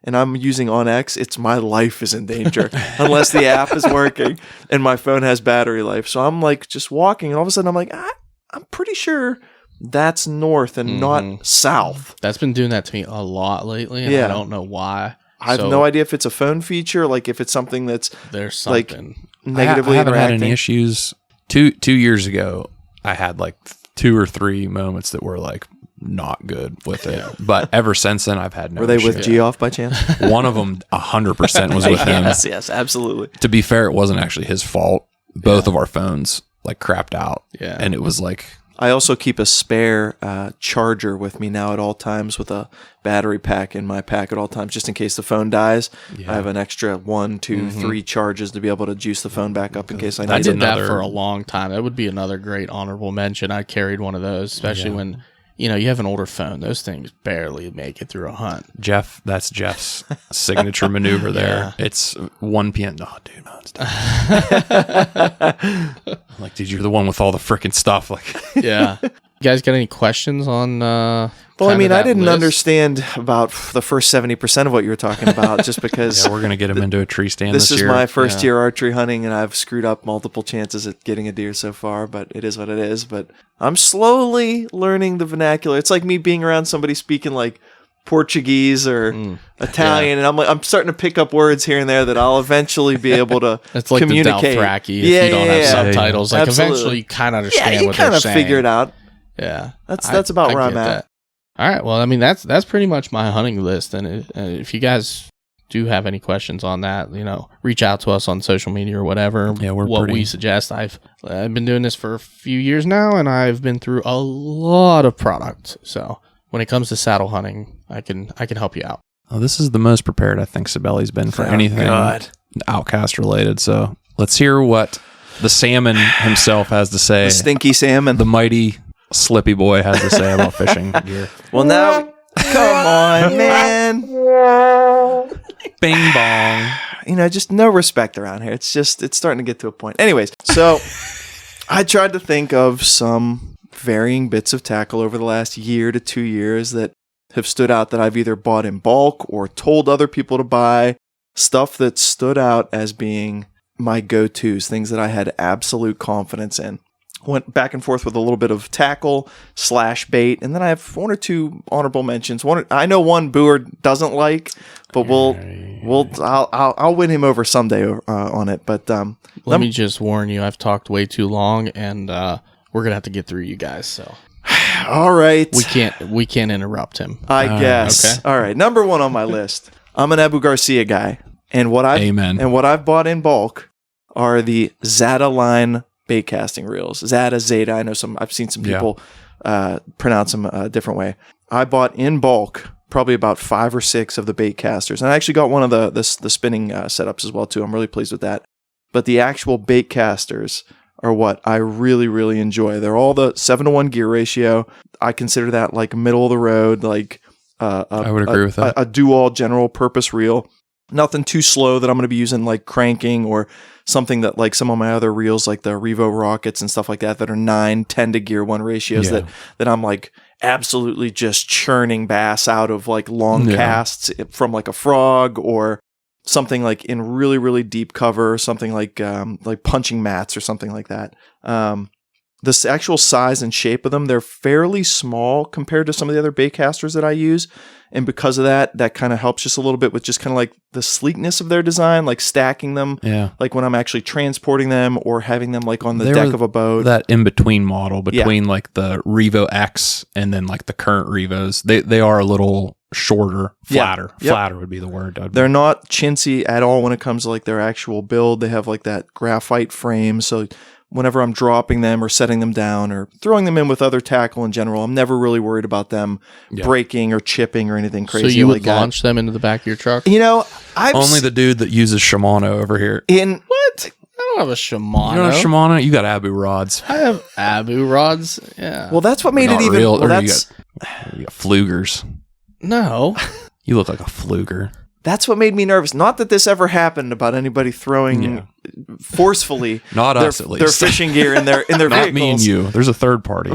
and I'm using OnX, it's my life is in danger unless the app is working and my phone has battery life. So I'm like just walking, and all of a sudden I'm like, I'm pretty sure that's north and not south. That's been doing that to me a lot lately, and I don't know why. I have no idea if it's a phone feature, like if it's something that's there's something negatively I haven't had interacting. any issues. 2 years ago, I had like 2 or 3 moments that were like not good with it. But ever since then, I've had no Were they issue. with Geoff by chance? One of them 100% was with him. Yes, absolutely. To be fair, it wasn't actually his fault. Both of our phones like crapped out. Yeah. And it was like, I also keep a spare charger with me now at all times, with a battery pack in my pack at all times, just in case the phone dies. I have an extra 1, 2, 3 charges to be able to juice the phone back up in case I need I it. did that for a long time. That would be another great honorable mention. I carried one of those, especially when you have an older phone. Those things barely make it through a hunt. that's Jeff's signature maneuver there. It's 1 p.m. No, dude, no, it's not. I'm like, dude, you're the one with all the freaking stuff. Like, Yeah. You guys got any questions on Well, I mean, I didn't list? understand about the first 70% of what you were talking about, just because we're gonna get him into a tree stand this this is year. my first year archery hunting, and I've screwed up multiple chances at getting a deer so far, but it is what it is. But I'm slowly learning the vernacular. It's like me being around somebody speaking like Portuguese or Italian, and I'm starting to pick up words here and there that I'll eventually be able to It's like communicate. the Dothraki if you don't have subtitles. Like Absolutely. eventually you kind of understand Yeah, you what kind they're of saying. figure it out. Yeah. That's about where I I'm get at. that. All right. Well, I mean, that's pretty much my hunting list. And if you guys do have any questions on that, reach out to us on social media or whatever. Yeah, we suggest. I've been doing this for a few years now, and I've been through a lot of products. So when it comes to saddle hunting, I can help you out. Oh, this is the most prepared I think Sabelli's been for anything God. Outcast related. So let's hear what the salmon himself has to say. The stinky salmon. The mighty Slippy boy has to say about fishing gear. Well, now, come on, man. Bing bong. Just no respect around here. It's starting to get to a point. Anyways, so I tried to think of some varying bits of tackle over the last year to 2 years that have stood out, that I've either bought in bulk or told other people to buy, stuff that stood out as being my go-tos, things that I had absolute confidence in. Went back and forth with a little bit of tackle / bait, and then I have 1 or 2 honorable mentions. I know one Boer doesn't like, but I'll win him over someday on it. But let me just warn you, I've talked way too long, and we're gonna have to get through you guys. So all right, we can't interrupt him. I guess. Okay. All right, number 1 on my list. I'm an Abu Garcia guy, and what I've bought in bulk are the Zeta line bait casting reels. Zeta. I know I've seen some people pronounce them a different way. I bought in bulk probably about 5 or 6 of the bait casters, and I actually got one of the spinning setups as well too. I'm really pleased with that. But the actual bait casters are what I really, really enjoy. They're all the 7-to-1 gear ratio. I consider that like middle of the road, like I would agree with that. A do-all general purpose reel. Nothing too slow that I'm going to be using like cranking or something that like some of my other reels like the Revo Rockets and stuff like that are 9-10 to gear 1 ratios that I'm like absolutely just churning bass out of like long casts from like a frog or something like in really, really deep cover, something like punching mats or something like that. The actual size and shape of them, they're fairly small compared to some of the other bait casters that I use. And because of that kind of helps just a little bit with just kind of like the sleekness of their design, like stacking them, like when I'm actually transporting them or having them like on the deck of a boat. That in-between model between like the Revo X and then like the current Revos, they are a little shorter, flatter. Flatter would be the word. They're not chintzy at all when it comes to like their actual build. They have like that graphite frame, so whenever I'm dropping them or setting them down or throwing them in with other tackle in general, I'm never really worried about them breaking or chipping or anything crazy. So you would launch them into the back of your truck? You know, only the dude that uses Shimano over here. What? I don't have a Shimano. You don't have Shimano? You got Abu rods. I have Abu rods. Yeah. Well, that's what made it even. Real, you got flugers. No. You look like a fluger. That's what made me nervous. Not that this ever happened about anybody throwing forcefully not us at least their fishing gear in their not vehicles. Me and you. There's a third party.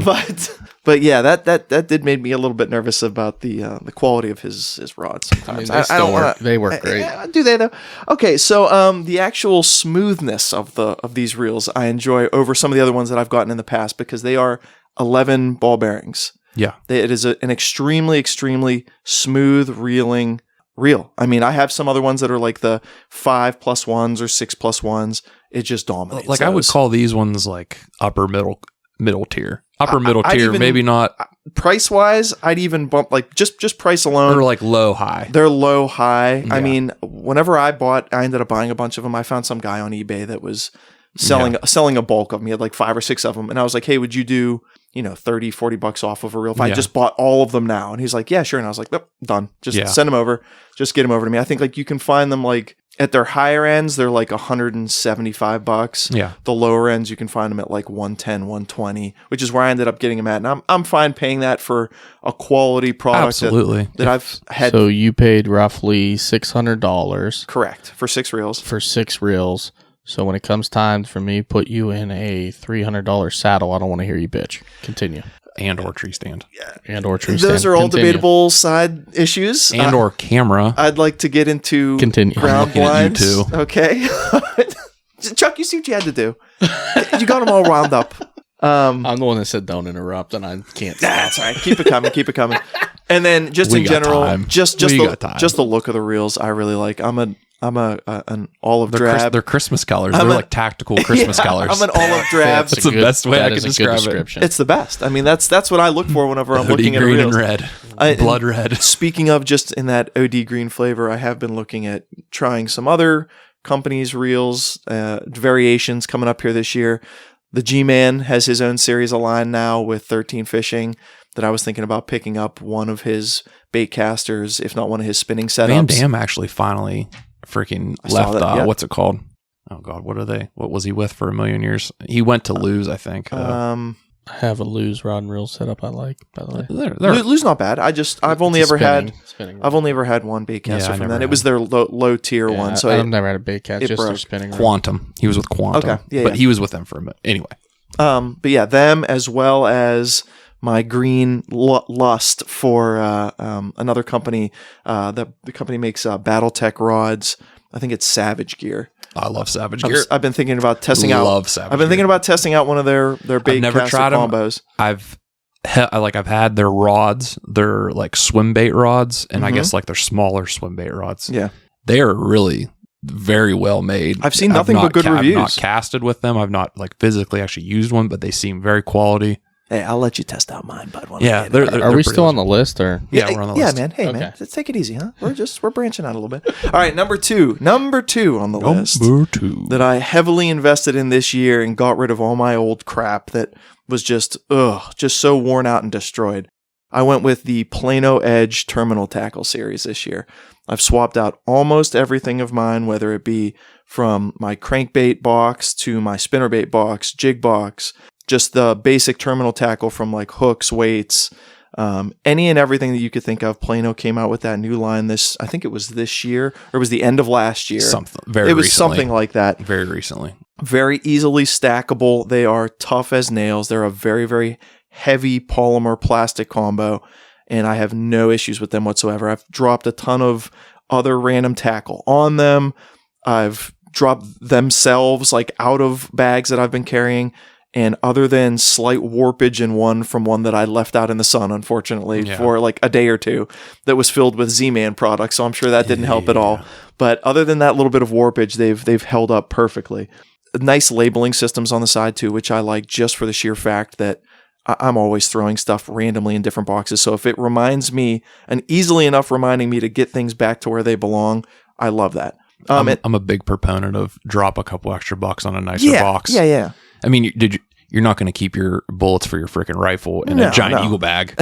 But yeah, that did make me a little bit nervous about the quality of his rods. Sometimes. I mean, they work great. Do they though? Okay, so the actual smoothness of these reels I enjoy over some of the other ones that I've gotten in the past because they are 11 ball bearings. Yeah, it is an extremely, extremely smooth reeling reel. I mean, I have some other ones that are like the 5+1s or 6+1s. It just dominates. Like those. I would call these ones like upper middle tier. Middle tier, even, maybe not price wise. I'd even bump like just price alone. Or like low high. They're low high. Yeah. I mean, whenever I ended up buying a bunch of them. I found some guy on eBay that was selling a bulk of them. He had like 5 or 6 of them, and I was like, "Hey, would you do $30-$40 off of a reel if I just bought all of them now?" And he's like, "Yeah, sure." And I was like, "Nope, done. Just send them over. Just get them over to me." I think like you can find them like at their higher ends, they're like $175. Yeah. The lower ends, you can find them at like $110, $120, which is where I ended up getting them at. And I'm fine paying that for a quality product. Absolutely. That I've had. So you paid roughly $600. Correct. For 6 reels. For 6 reels. So when it comes time for me to put you in a $300 saddle, I don't want to hear you bitch. Continue. And or tree stand. Yeah. And or tree stand. Those are all debatable side issues. And or camera. I'd like to get into ground blinds. You too. Okay. Chuck, you see what you had to do. You got them all wound up. I'm the one that said don't interrupt, and I can't. That's all right. Keep it coming. Keep it coming. And then just in general, just the look of the reels, I really like. I'm an olive drab. They're Christmas colors. They're like tactical Christmas colors. I'm an olive drab. That's the best way I can describe it. It's the best. I mean, that's what I look for whenever I'm looking at green reels. and red, blood red. Speaking of just in that OD green flavor, I have been looking at trying some other companies' reels, variations coming up here this year. The G-Man has his own series of line now with 13 Fishing that I was thinking about picking up one of his bait casters, if not one of his spinning setups. Van Dam actually finally freaking left. What's it called? Oh God, what are they? What was he with for a million years? He went to Lose, I think. I have a Lose rod and reel setup I like, by the way. Lose not bad. I've only ever had one bait caster from them. It was their low tier one. So I've never had a bait cast, just their spinning Quantum. He was with Quantum. Okay. Yeah, but he was with them for a minute. Anyway. But yeah, them as well as my green lust for another company. The company makes BattleTech rods. I think it's Savage Gear. I love Savage Gear. I've been thinking about testing out. Love Savage I've been Gear. thinking about testing out one of their bait never caster tried 'em. combos. I've had their rods. They're like swim bait rods, and I guess like they're smaller swim bait rods. Yeah, they are really very well made. I've seen nothing but good reviews. I've not casted with them. I've not like physically actually used one, but they seem very quality. Hey, I'll let you test out mine, bud. Yeah, are we still on the list or? Yeah, we're on the list. Yeah, man. Hey, Okay. man, let's take it easy, huh? We're branching out a little bit. All right, number two on the list Number 2. that I heavily invested in this year and got rid of all my old crap that was just so worn out and destroyed. I went with the Plano Edge Terminal Tackle series this year. I've swapped out almost everything of mine, whether it be from my crankbait box to my spinnerbait box, jig box, just the basic terminal tackle from like hooks, weights, any and everything that you could think of. Plano came out with that new line I think it was this year, or it was the end of last year. It was something like that. Very recently. Very easily stackable. They are tough as nails. They're a very, very heavy polymer plastic combo, and I have no issues with them whatsoever. I've dropped a ton of other random tackle on them. I've dropped themselves like out of bags that I've been carrying. And other than slight warpage in one from one that I left out in the sun, unfortunately, for like a day or two, that was filled with Z-Man products, so I'm sure that didn't help at all. But other than that little bit of warpage, they've held up perfectly. Nice labeling systems on the side too, which I like just for the sheer fact that I'm always throwing stuff randomly in different boxes. So if it reminds me, and easily enough reminding me to get things back to where they belong, I love that. I'm a big proponent of drop a couple extra bucks on a nicer box. Yeah. I mean, you're not going to keep your bullets for your freaking rifle in a giant eagle bag.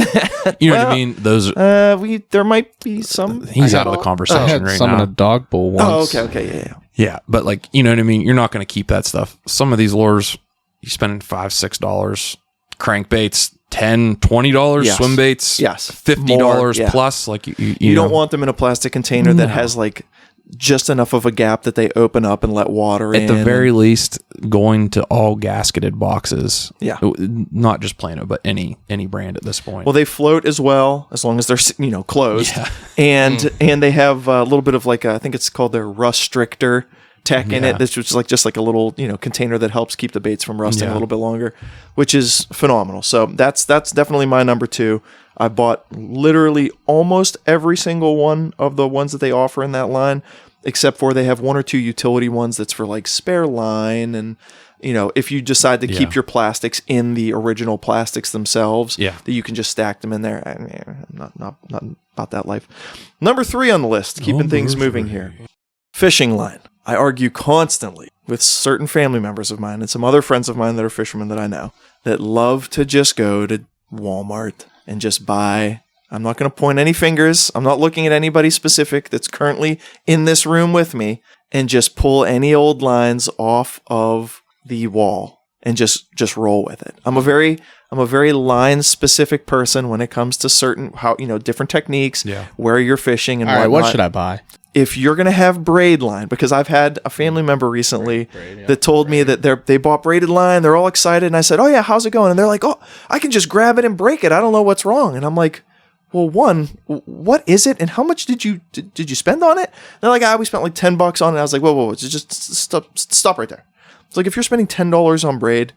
You know what I mean? Those. There might be some. He's out of the conversation I had right some now. in a dog bowl once. Oh, okay, yeah. Yeah, but like, you know what I mean? You're not going to keep that stuff. Some of these lures, you spend $5-6. Crankbaits, $10-$20. Yes. Swim baits, Yes. $50 More, yeah. plus. Like You don't want them in a plastic container that has like just enough of a gap that they open up and let water in. At the very least, going to all gasketed boxes. Yeah. Not just Plano, but any brand at this point. Well, they float as well, as long as they're closed. Yeah. And they have a little bit of like I think it's called their rust stricter tech in it. This is like just like a little container that helps keep the baits from rusting a little bit longer, which is phenomenal. So that's definitely my number 2. I bought literally almost every single one of the ones that they offer in that line, except for they have 1 or 2 utility ones that's for like spare line and if you decide to keep your plastics in the original plastics themselves, that you can just stack them in there. I'm not about that life. Number 3 on the list, keeping things moving here. Fishing line. I argue constantly with certain family members of mine and some other friends of mine that are fishermen that I know that love to just go to Walmart and just buy. I'm not going to point any fingers. I'm not looking at anybody specific that's currently in this room with me, and just pull any old lines off of the wall and just roll with it. I'm a very line specific person when it comes to certain different techniques, where you're fishing and all right, whatnot. what should I buy? If you're going to have braid line, because I've had a family member recently that told me that they bought braided line, they're all excited, and I said, "Oh yeah, how's it going?" And they're like, "Oh, I can just grab it and break it. I don't know what's wrong." And I'm like, "Well, one, what is it, and how much did you spend on it?" And they're like, we spent like $10 on it." I was like, "Whoa, just stop right there." It's like, if you're spending $10 on braid,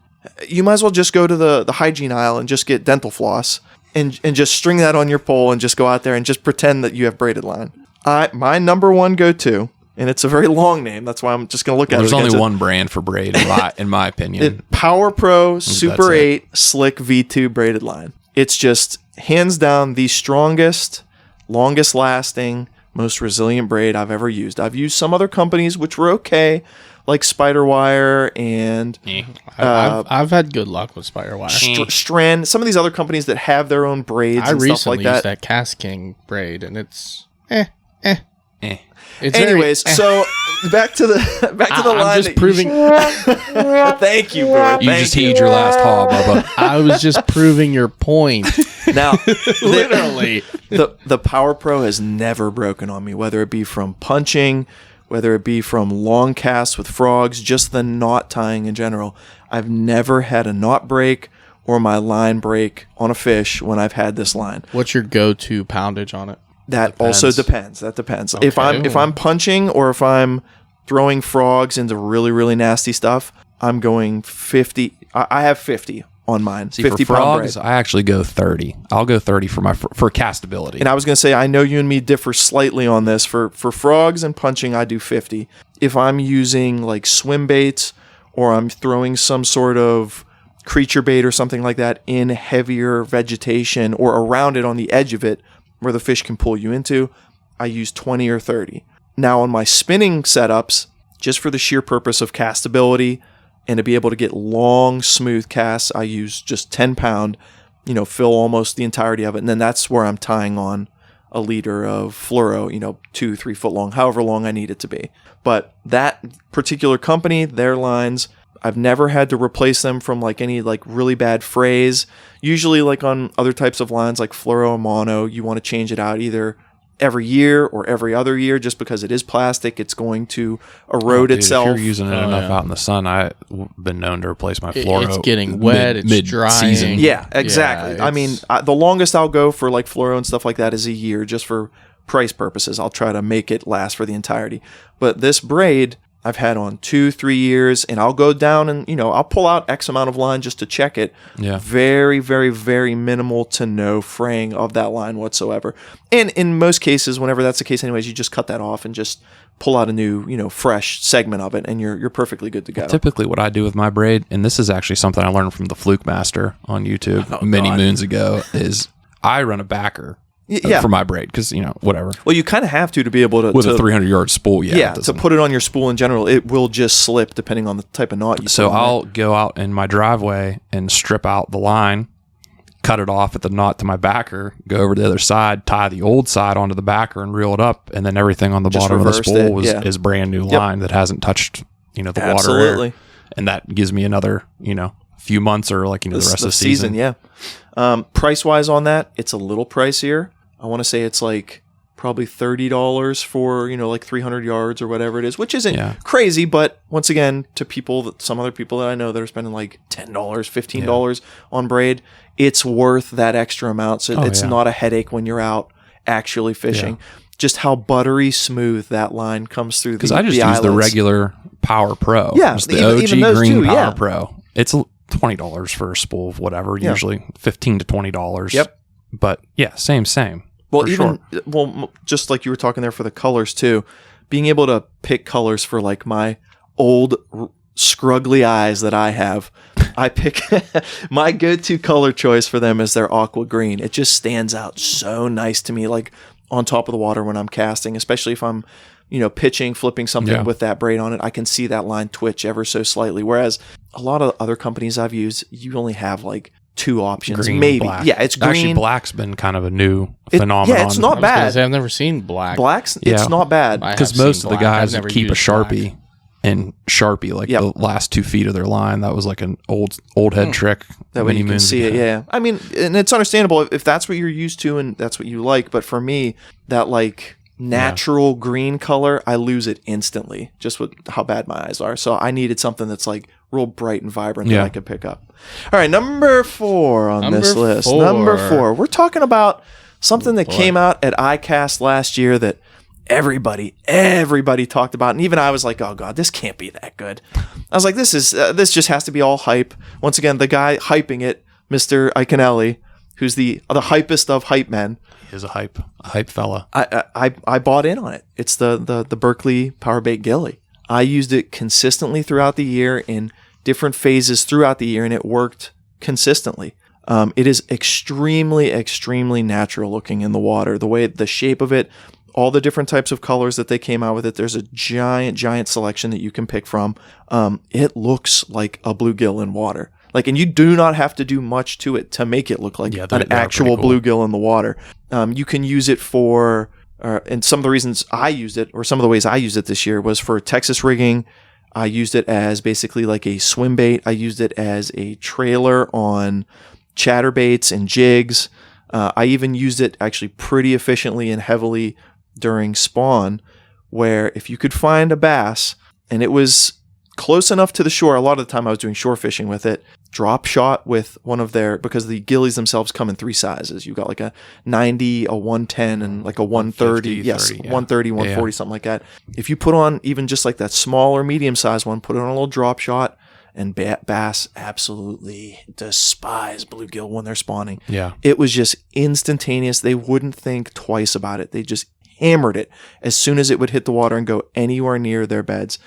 you might as well just go to the hygiene aisle and just get dental floss and just string that on your pole and just go out there and just pretend that you have braided line. My number 1 go-to, and it's a very long name. That's why I'm just going to look at it. There's only one brand for braid, in my opinion. Power Pro Super 8 Slick V2 braided line. It's just hands down the strongest, longest lasting, most resilient braid I've ever used. I've used some other companies which were okay, like Spiderwire and I've had good luck with Spiderwire. Strand. Some of these other companies that have their own braids and stuff like recently used that Cast King braid, and it's It's anyways, so back to the line. I'm just proving. Thank you, bro. You just heed your last haul, Bubba. I was just proving your point. Now, Literally, the Power Pro has never broken on me, whether it be from punching, whether it be from long casts with frogs, just the knot tying in general. I've never had a knot break or my line break on a fish when I've had this line. what's your go-to poundage on it? That Depends. also depends. That depends. Okay. If I'm punching or if I'm throwing frogs into really, really nasty stuff, I'm going 50. I have 50 on mine. See, 50 for pound frogs, braid. I actually go 30. I'll go 30 for for castability. And I was going to say, I know you and me differ slightly on this. For frogs and punching, I do 50. If I'm using like swim baits or I'm throwing some sort of creature bait or something like that in heavier vegetation or around it on the edge of it where the fish can pull you into, I use 20 or 30. Now on my spinning setups, just for the sheer purpose of castability and to be able to get long, smooth casts, I use just 10 pound, fill almost the entirety of it. And then that's where I'm tying on a liter of fluoro, 2-3 foot long, however long I need it to be. But that particular company, their lines, I've never had to replace them from like any like really bad frays. Usually like on other types of lines like fluoro or mono, you want to change it out either every year or every other year just because it is plastic. It's going to erode itself. If you're using it enough out in the sun, I've been known to replace my fluoro. It's getting wet. It's mid-season. drying. Yeah, exactly. Yeah, I mean, the longest I'll go for like fluoro and stuff like that is a year just for price purposes. I'll try to make it last for the entirety. But this braid I've had on 2-3 years, and I'll go down and, I'll pull out X amount of line just to check it. Yeah. Very, very, very minimal to no fraying of that line whatsoever. And in most cases, whenever that's the case anyways, you just cut that off and just pull out a new, fresh segment of it, and you're perfectly good to go. Typically what I do with my braid, and this is actually something I learned from the Fluke Master on YouTube many moons ago, is I run a backer. For my braid, because whatever. Well, you kind of have to be able to with a 300-yard spool. To put it on your spool in general, it will just slip depending on the type of knot you. So I'll go out in my driveway and strip out the line, cut it off at the knot to my backer, go over to the other side, tie the old side onto the backer, and reel it up, and then everything on the Just bottom of the spool is brand new line that hasn't touched the Absolutely. water air, and that gives me another few months or the rest of the season. Yeah. Price wise on that, it's a little pricier. I want to say it's like probably $30 for, like 300 yards or whatever it is, which isn't crazy. But once again, to some other people that I know that are spending like $10, $15 on braid, it's worth that extra amount. So it's not a headache when you're out actually fishing. Yeah. Just how buttery smooth that line comes through. Because I just use the regular Power Pro. Yeah. It's the OG green Power Pro. It's $20 for a spool of whatever, usually $15 to $20. Yep. But yeah, same. Well, just like you were talking there for the colors too, being able to pick colors for like my old scruggly eyes that I have, I pick my go-to color choice for them is their aqua green. It just stands out so nice to me, like on top of the water when I'm casting, especially if I'm, pitching, flipping something with that braid on it. I can see that line twitch ever so slightly. Whereas a lot of other companies I've used, you only have like 2 options, green, maybe. Black. Yeah, it's green. Actually, black's been kind of a new phenomenon. Yeah, it's not bad. I've never seen black. It's not bad. Because most of the guys would keep a Sharpie and Sharpie the last 2 feet of their line. That was like an old head trick. That way you can see it, yeah. I mean, and it's understandable if that's what you're used to and that's what you like. But for me, that like natural green color, I lose it instantly just with how bad my eyes are. So I needed something that's like real bright and vibrant that I could pick up. All right, number 4 on this list. Number 4. We're talking about something that came out at Outcast last year that everybody talked about, and even I was like, oh god, this can't be that good. I was like, this just has to be all hype. Once again, the guy hyping it, Mr. Iconelli, who's the hypest of hype men. He is a hype fella. I bought in on it. It's the Berkeley Power Bait Gilly. I used it consistently throughout the year in different phases throughout the year, and it worked consistently. It is extremely, extremely natural looking in the water. The shape of it, all the different types of colors that they came out with it. There's a giant selection that you can pick from. It looks like a bluegill in water. And you do not have to do much to it to make it look like an actual bluegill in the water. You can use it for, and some of the reasons I used it, or some of the ways I used it this year, was for Texas rigging. I used it as basically like a swim bait. I used it as a trailer on chatterbaits and jigs. I even used it actually pretty efficiently and heavily during spawn, where if you could find a bass and it was close enough to the shore, a lot of the time I was doing shore fishing with it, drop shot with one of their, because the ghillies themselves come in 3 sizes. You've got like a 90, a 110, and like a 130. 150, Yes, 30, yeah. 130, 140, something like that. If you put on even just like that small or medium size one, put it on a little drop shot, and bass absolutely despise bluegill when they're spawning. Yeah. It was just instantaneous. They wouldn't think twice about it. They just hammered it as soon as it would hit the water and go anywhere near their beds.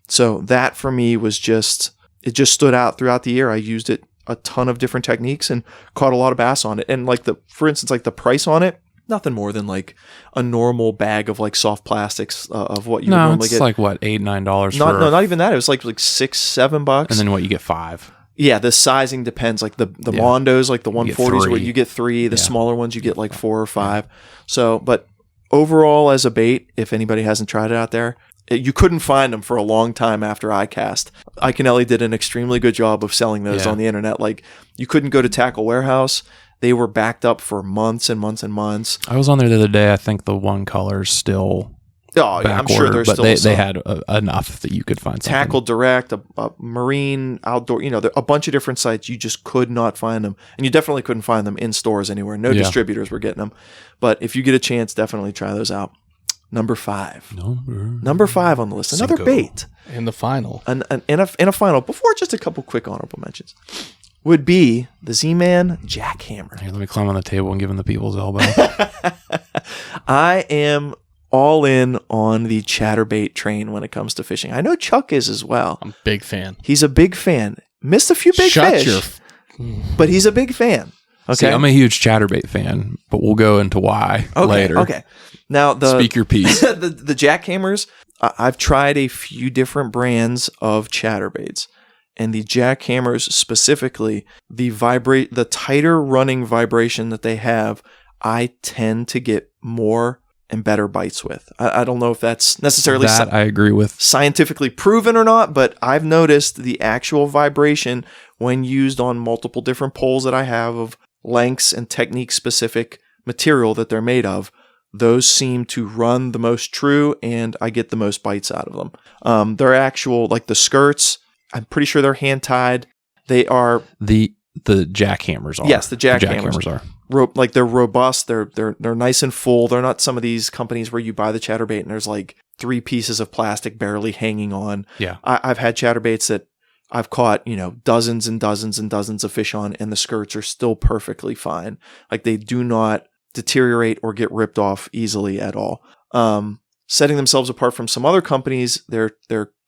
So that for me was just, it just stood out throughout the year. I used it a ton of different techniques and caught a lot of bass on it. And like for instance, like the price on it, nothing more than like a normal bag of like soft plastics of what you would normally it's get. like what, $8-9 Not even that. It was like $6-7. and then what, you get 5. Yeah, the sizing depends. Like the Yeah. Mondos, like the You get 140s, where 3. you get 3. The Yeah. smaller ones, you get like 4 or 5. So, but overall, as a bait, if anybody hasn't tried it out there, you couldn't find them for a long time after iCast. Iconelli did an extremely good job of selling those Yeah. on the internet. Like you couldn't go to Tackle Warehouse. They were backed up for months and months and months. I was on there the other day. I think the one color's still Oh, yeah, I'm sure ordered, there's but still they some. had enough that you could find something. Tackle Direct, a marine, outdoor, a bunch of different sites. You just could not find them. And you definitely couldn't find them in stores anywhere. No Yeah. distributors were getting them. But if you get a chance, definitely try those out. Number 5. Number 5 on the list. Another Cinco. bait. In the final. In a final, before just a couple quick honorable mentions, would be the Z-Man Jackhammer. Here, let me climb on the table and give him the people's elbow. I am all in on the chatterbait train when it comes to fishing. I know Chuck is as well. I'm a big fan. He's a big fan. Missed a few big Shut fish, your but he's a big fan. See, Okay, I'm a huge chatterbait fan, but we'll go into why later. Okay, now Speak your piece. the jackhammers. I've tried a few different brands of chatterbaits, and the jackhammers specifically, the tighter running vibration that they have, I tend to get more and better bites with. I don't know if that's necessarily That I agree with. scientifically proven or not, but I've noticed the actual vibration when used on multiple different poles that I have of lengths and technique specific material that they're made of. Those seem to run the most true, and I get the most bites out of them. They're actual, like the skirts, I'm pretty sure they're hand tied. They are The jackhammers are. Yes, the jackhammers are. like they're robust. They're nice and full. They're not some of these companies where you buy the chatterbait and there's like 3 pieces of plastic barely hanging on. Yeah. I've had chatterbaits that I've caught, dozens and dozens and dozens of fish on, and the skirts are still perfectly fine. Like they do not deteriorate or get ripped off easily at all. Setting themselves apart from some other companies, they're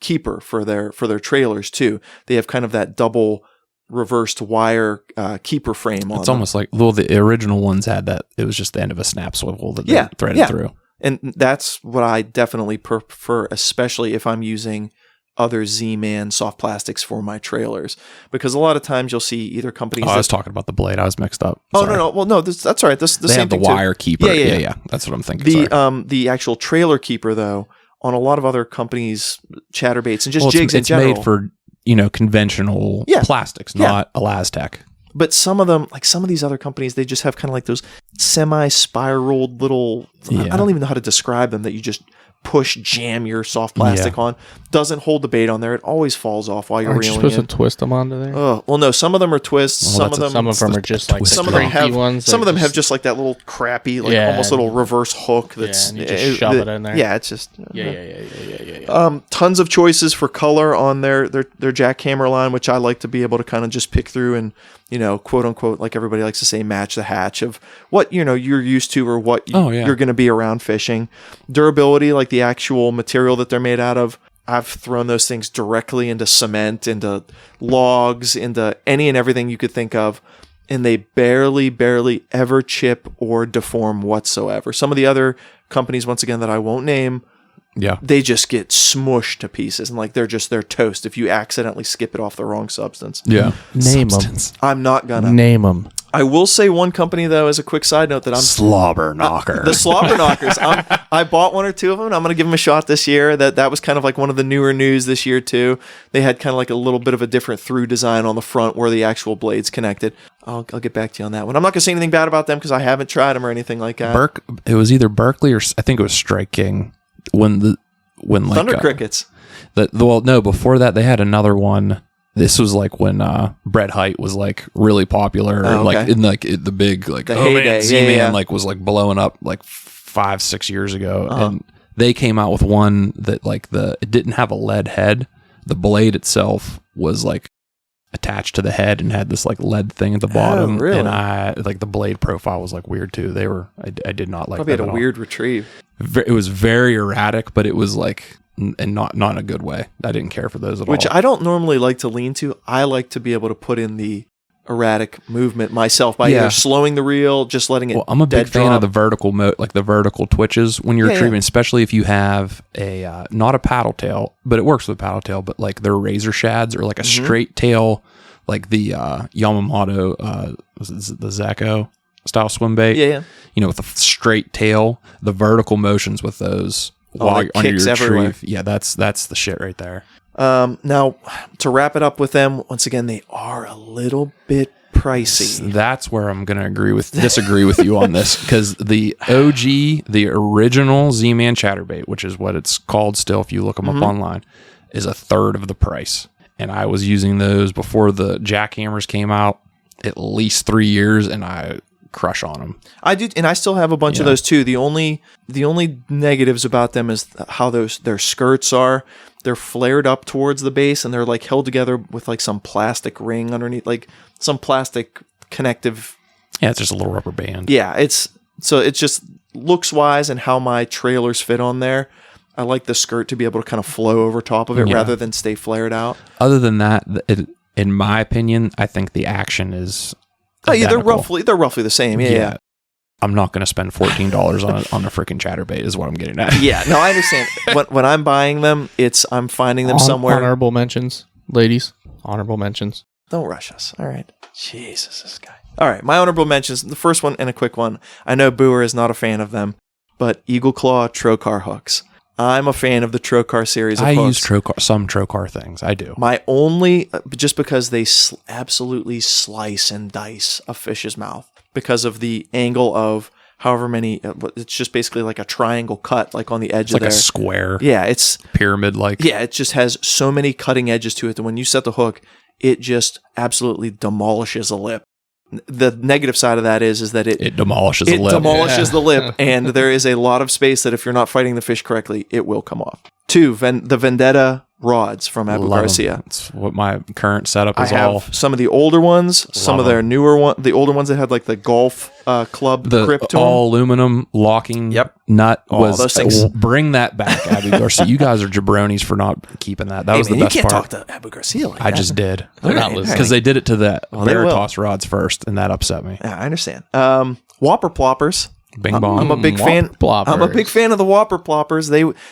keeper for their trailers too. They have kind of that double reversed wire keeper frame on It's them. almost like, the original ones had that. It was just the end of a snap swivel that they threaded yeah. through. And that's what I definitely prefer, especially if I'm using other Z-Man soft plastics for my trailers. Because a lot of times you'll see either companies I was talking about the blade. I was mixed up. Oh, Sorry. no. Well, no, that's all right. This the They same have the thing too. wire keeper. Yeah. Yeah. That's what I'm thinking. Sorry. The actual trailer keeper, though, on a lot of other companies' chatterbaits and just jigs it's in general. made for conventional plastics, not Elastec. But some of them, like some of these other companies, they just have kind of like those semi-spiraled little. Yeah. I don't even know how to describe them. That you just jam your soft plastic on. Doesn't hold the bait on there. It always falls off while you're Aren't you reeling supposed in. to twist them onto there? Oh, well, no. Some of them are twists. Well, some of them are just like twist. some of them cranky have ones. some of them have just like that little crappy, like almost little reverse hook. That's and you just shove it in there. Yeah, it's just Yeah. tons of choices for color on their jackhammer line, which I like to be able to kind of just pick through and quote unquote, like everybody likes to say, match the hatch of what you're used to or what you're going to be around fishing. Durability, like the actual material that they're made out of. I've thrown those things directly into cement, into logs, into any and everything you could think of, and they barely ever chip or deform whatsoever. Some of the other companies, once again, that I won't name, they just get smushed to pieces, and like they're toast if you accidentally skip it off the wrong substance. Yeah. Name Substance. I'm not gonna. Name them. I will say one company, though, as a quick side note, that I'm Slobber knocker. the slobber knockers. I bought 1 or 2 of them, and I'm going to give them a shot this year. That was kind of like one of the newer news this year, too. They had kind of like a little bit of a different through design on the front where the actual blade's connected. I'll get back to you on that one. I'm not going to say anything bad about them because I haven't tried them or anything like that. It was either Berkeley or I think it was Strike King when like Thunder Crickets. No, before that they had another one This was like when Bret Hite was like really popular, Oh, okay. like in like the big like The heyday, Z-Man yeah. like was like blowing up like 5-6 years ago, Uh-huh. and they came out with one that like it didn't have a lead head. The blade itself was like attached to the head and had this like lead thing at the bottom. really? And I like the blade profile was like weird too. I did not like Probably that had a at all. weird retrieve. It was very erratic, but it was like, and not in a good way. I didn't care for those at Which all. I don't normally like to lean to. I like to be able to put in the erratic movement myself by Yeah. either slowing the reel, just letting it. Well, I'm a big dead fan drop. of the vertical like the vertical twitches when you're Yeah, yeah. retrieving, especially if you have a not a paddle tail, but it works with paddle tail, but like their razor shads or like a Mm-hmm. straight tail, like the Yamamoto, was it the Zaco style swim bait. Yeah, yeah. You know, with a straight tail, the vertical motions with those while it you're under kicks your everywhere. retrieve. Yeah, that's the shit right there. Now, to wrap it up with them, once again, they are a little bit pricey. That's where I'm going to disagree with you on this, because the OG, the original Z-Man chatterbait, which is what it's called still if you look them Mm-hmm. up online, is a third of the price. And I was using those before the jackhammers came out at least 3 years, and I crush on them. I do, and I still have a bunch of Yeah. those too. The only negatives about them is how their skirts are. They're flared up towards the base, and they're like held together with like some plastic ring underneath, like some plastic connective. Yeah, it's just a little rubber band. Yeah, it's just looks wise and how my trailers fit on there. I like the skirt to be able to kind of flow over top of it Yeah. rather than stay flared out. Other than that, in my opinion, I think the action is Oh yeah, they're identical. roughly the same. Yeah. I'm not going to spend $14 on a freaking chatterbait is what I'm getting at. Yeah, no, I understand. when I'm buying them, I'm finding them somewhere. Honorable mentions, ladies. Honorable mentions. Don't rush us. All right. Jesus, this guy. All right, my honorable mentions. The first one and a quick one. I know Booer is not a fan of them, but Eagle Claw Trocar hooks. I'm a fan of the Trocar series of I hooks. use some Trocar things. I do. My only, just because they absolutely slice and dice a fish's mouth because of the angle of however many, it's just basically like a triangle cut, like on the edge It's of like there. a square Yeah, it's pyramid like. it just has so many cutting edges to it that when you set the hook, it just absolutely demolishes a lip. The negative side of that is that It demolishes the it lip. demolishes the lip, and there is a lot of space that if you're not fighting the fish correctly, it will come off. Two, the Vendetta rods from Abu Love 'em. Garcia. It's what my current setup I is have all. some of the older ones, some of 'em. their newer ones, the older ones that had like the golf club The grip to all aluminum locking Yep. nut Oh, was those things- bring that back, Abu Garcia. You guys are jabronis for not keeping that. That them. was Hey, man, the best you can't part. talk to Abu Garcia like I that. just did They're not Okay, listening. because they did it to the they will. Veritas rods first, and that upset me. Yeah, I understand. Whopper ploppers. Bing bong. I'm a big fan. Ploppers. I'm a big fan of the Whopper ploppers.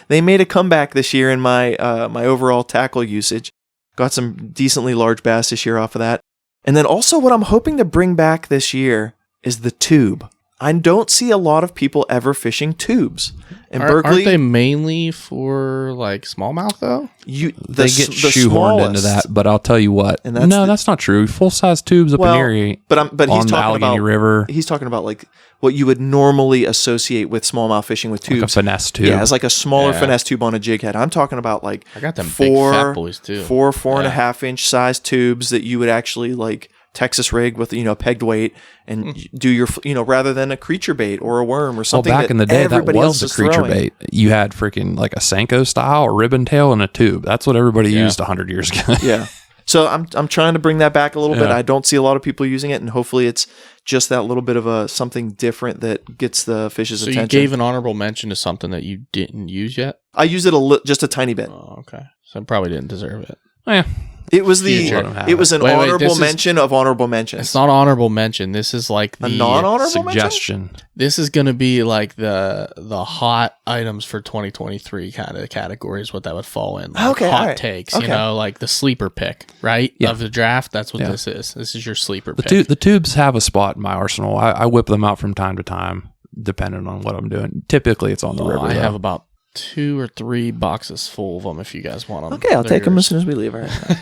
They made a comeback this year in my my overall tackle usage. Got some decently large bass this year off of that. And then also what I'm hoping to bring back this year is the tube. I don't see a lot of people ever fishing tubes. In Berkeley, Aren't they mainly for like smallmouth though? They get shoehorned into that, but I'll tell you what. And that's No, the- that's not true. Full size tubes up Well, in Erie but he's on the talking Allegheny about River, he's talking about like what you would normally associate with smallmouth fishing with like a tubes. finesse tube. Yeah, it's like a smaller Yeah. finesse tube on a jig head. I'm talking about like I got them big fat boys too. four and a Yeah. half inch size tubes that you would actually like Texas rig with pegged weight and do your rather than a creature bait or a worm or Well, something. back in the day, that everybody was else the is creature throwing. bait. You had freaking like a Senko style, a ribbon tail, and a tube. That's what everybody Yeah. used 100 years ago. Yeah. So I'm trying to bring that back a little bit. Yeah. I don't see a lot of people using it, and hopefully it's just that little bit of something different that gets the fish's So attention. you gave an honorable mention to something that you didn't use yet? I used it just a tiny bit. Oh, okay. So I probably didn't deserve it. Yeah. It was Let 'em have it was an Wait, honorable this is- mention of honorable mentions. It's not honorable mention. This is like a the non-honorable mention. Suggestion. This is going to be like the hot items for 2023 kind of categories. What that would fall in. Like Okay, hot alright. takes. Okay. You know, like the sleeper pick, right? Yeah. Of the draft. That's what Yeah. this is. This is your sleeper The, pick. the tubes have a spot in my arsenal. I whip them out from time to time, depending on what I'm doing. Typically, it's on the river. I though. have about 2 or 3 boxes full of them. If you guys want them, Okay, I'll take them as soon as we leave. All right.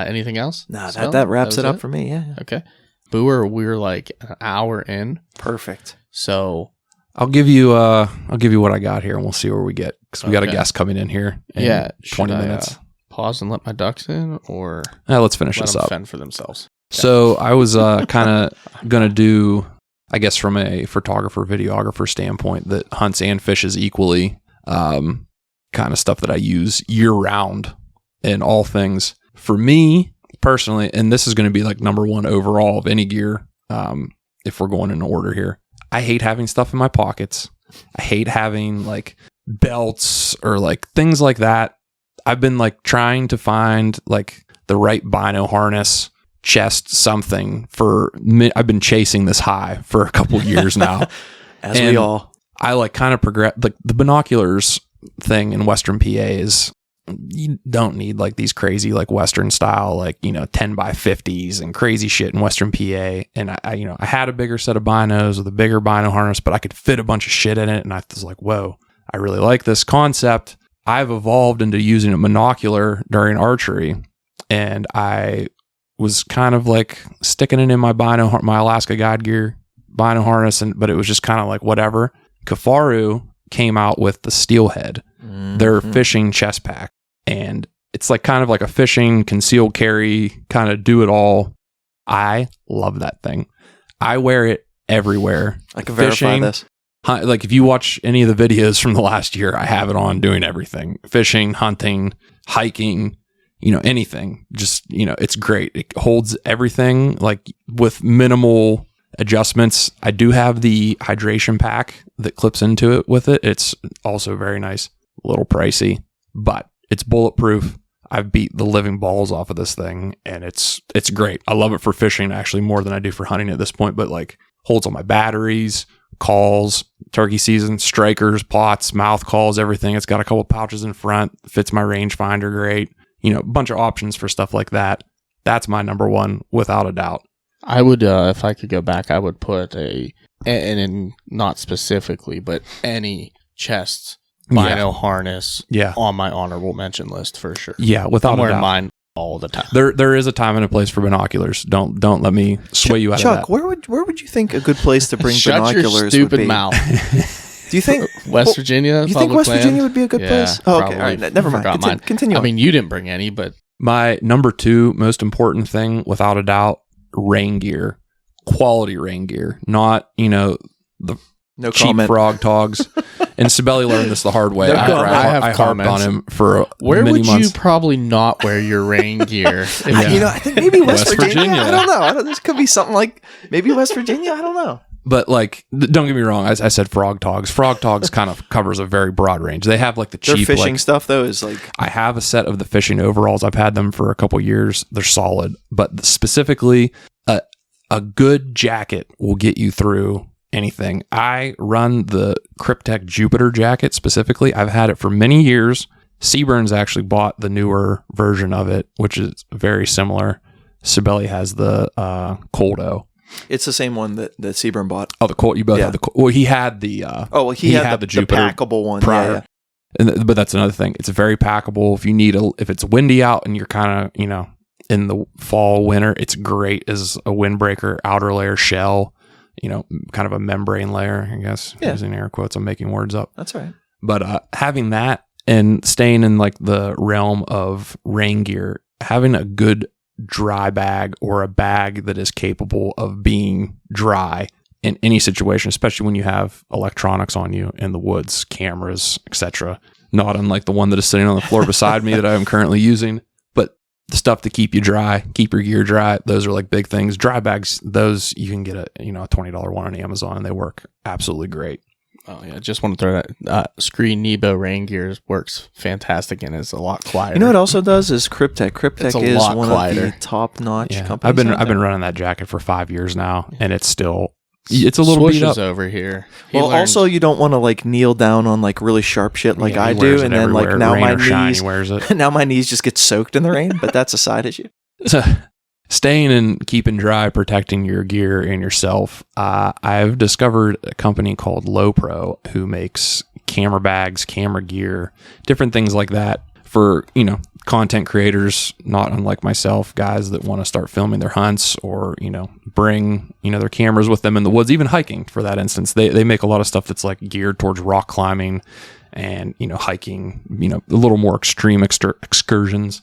Anything else? Nah, Spell? that wraps was it up for me. Yeah. Okay. Booer, we're like an hour in, Perfect. so I'll give you what I got here, and we'll see where we get because we got a Okay. guest coming in here. In yeah, 20 should I, minutes. pause and let my ducks in, or Let's finish let this them up. fend for themselves? So I was kind of going to do, I guess from a photographer, videographer standpoint, that hunts and fishes equally, kind of stuff that I use year round in all things. For me personally, and this is going to be like number one overall of any gear, if we're going in order here, I hate having stuff in my pockets. I hate having like belts or like things like that. I've been like trying to find like the right bino harness, chest, something I've been chasing this high for a couple years now. As we all. I like kind of progress, like the binoculars thing in Western PA is, you don't need like these crazy like Western style, like, 10 by 50s and crazy shit in Western PA. And I had a bigger set of binos with a bigger bino harness, but I could fit a bunch of shit in it. And I was like, whoa, I really like this concept. I've evolved into using a monocular during archery, and I was kind of like sticking it in my Alaska Guide Gear bino harness, but it was just kind of like whatever. Kafaru came out with the Steelhead, their fishing chest pack, and it's like kind of like a fishing concealed carry kind of do it all. I love that thing. I wear it everywhere. I can verify this. Like if you watch any of the videos from the last year, I have it on doing everything: fishing, hunting, hiking, anything. Just, it's great. It holds everything like with minimal adjustments. I do have the hydration pack that clips into it with it. It's also very nice, a little pricey, but it's bulletproof. I've beat the living balls off of this thing, and it's great. I love it for fishing actually more than I do for hunting at this point, but like holds all my batteries, calls, turkey season, strikers, pots, mouth calls, everything. It's got a couple pouches in front, fits my rangefinder great. A bunch of options for stuff like that. That's my number one without a doubt. I would, if I could go back, I would put and not specifically, but any chest bino harness on my honorable mention list for sure. Yeah, without I'm a wearing doubt. mine all the time. There is a time and a place for binoculars. Don't let me sway you out Chuck, of that. where would you think a good place to bring Shut binoculars your would stupid be? mouth. Do you think West Virginia? You think West Virginia would be a good Yeah, place? Oh, okay, probably. all right, never mind. Forgot mine. Continue. I mean, you didn't bring any, but My number two most important thing, without a doubt, rain gear. Quality rain gear. Not, the no cheap comment. frog togs. And Sibeli learned this the hard way. No After comment. I have I harped on comments. him for where many would months. you probably not wear your rain gear? I think maybe West, West Virginia. Virginia. I don't know. This could be something like maybe West Virginia. I don't know. But like, don't get me wrong. I said frog togs. Frog togs kind of covers a very broad range. They have like the Their cheap fishing like, stuff though is like I have a set of the fishing overalls. I've had them for a couple years. They're solid, but specifically, a good jacket will get you through anything. I run the Cryptek Jupiter jacket specifically. I've had it for many years. Seaburns actually bought the newer version of it, which is very similar. Sibeli has the Coldo. it's the same one that Seaburn bought. Oh, the Colt. You both Yeah. have the Colt. Well, he had the. He had the Jupiter packable one prior. Yeah. But that's another thing. It's very packable. If you need if it's windy out and you're kind of, in the fall, winter, it's great as a windbreaker, outer layer shell, kind of a membrane layer, I guess, using air quotes. I'm making words up. That's all right. But having that and staying in like the realm of rain gear, having a good dry bag or a bag that is capable of being dry in any situation, especially when you have electronics on you in the woods, cameras, etc. Not unlike the one that is sitting on the floor beside me that I am currently using, but the stuff to keep you dry, keep your gear dry. Those are like big things. Dry bags, those you can get a $20 one on Amazon, and they work absolutely great. Oh yeah, just want to throw that Screen Nebo rain gear works fantastic and is a lot quieter. You know what also does is Cryptek. Cryptek a is lot one quieter. of the top notch Yeah, companies. I've been running that jacket for 5 years now, and it's still it's a little beat Swoosh up. is over here. He Well, learned- also you don't want to like kneel down on like really sharp shit like Yeah, I he do, wears it and then like everywhere. now Rain my or shine, knees he wears it. now my knees just get soaked in the rain. But that's a side issue. So, staying and keeping dry, protecting your gear and yourself. I've discovered a company called Low Pro who makes camera bags, camera gear, different things like that for, content creators, not unlike myself, guys that want to start filming their hunts or, bring, their cameras with them in the woods, even hiking for that instance. They make a lot of stuff that's like geared towards rock climbing and, hiking, a little more extreme excursions.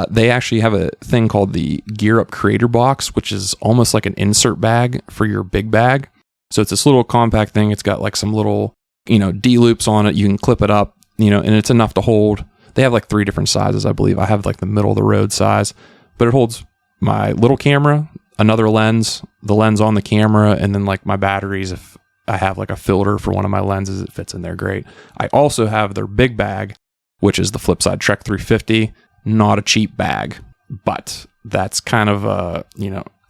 They actually have a thing called the Gear Up Creator Box, which is almost like an insert bag for your big bag. So it's this little compact thing. It's got like some little, D-loops on it. You can clip it up, and it's enough to hold. They have like 3 different sizes, I believe. I have like the middle of the road size, but it holds my little camera, another lens, the lens on the camera, and then like my batteries. If I have like a filter for one of my lenses, it fits in there great. I also have their big bag, which is the Flipside Trek 350. Not a cheap bag, but that's kind of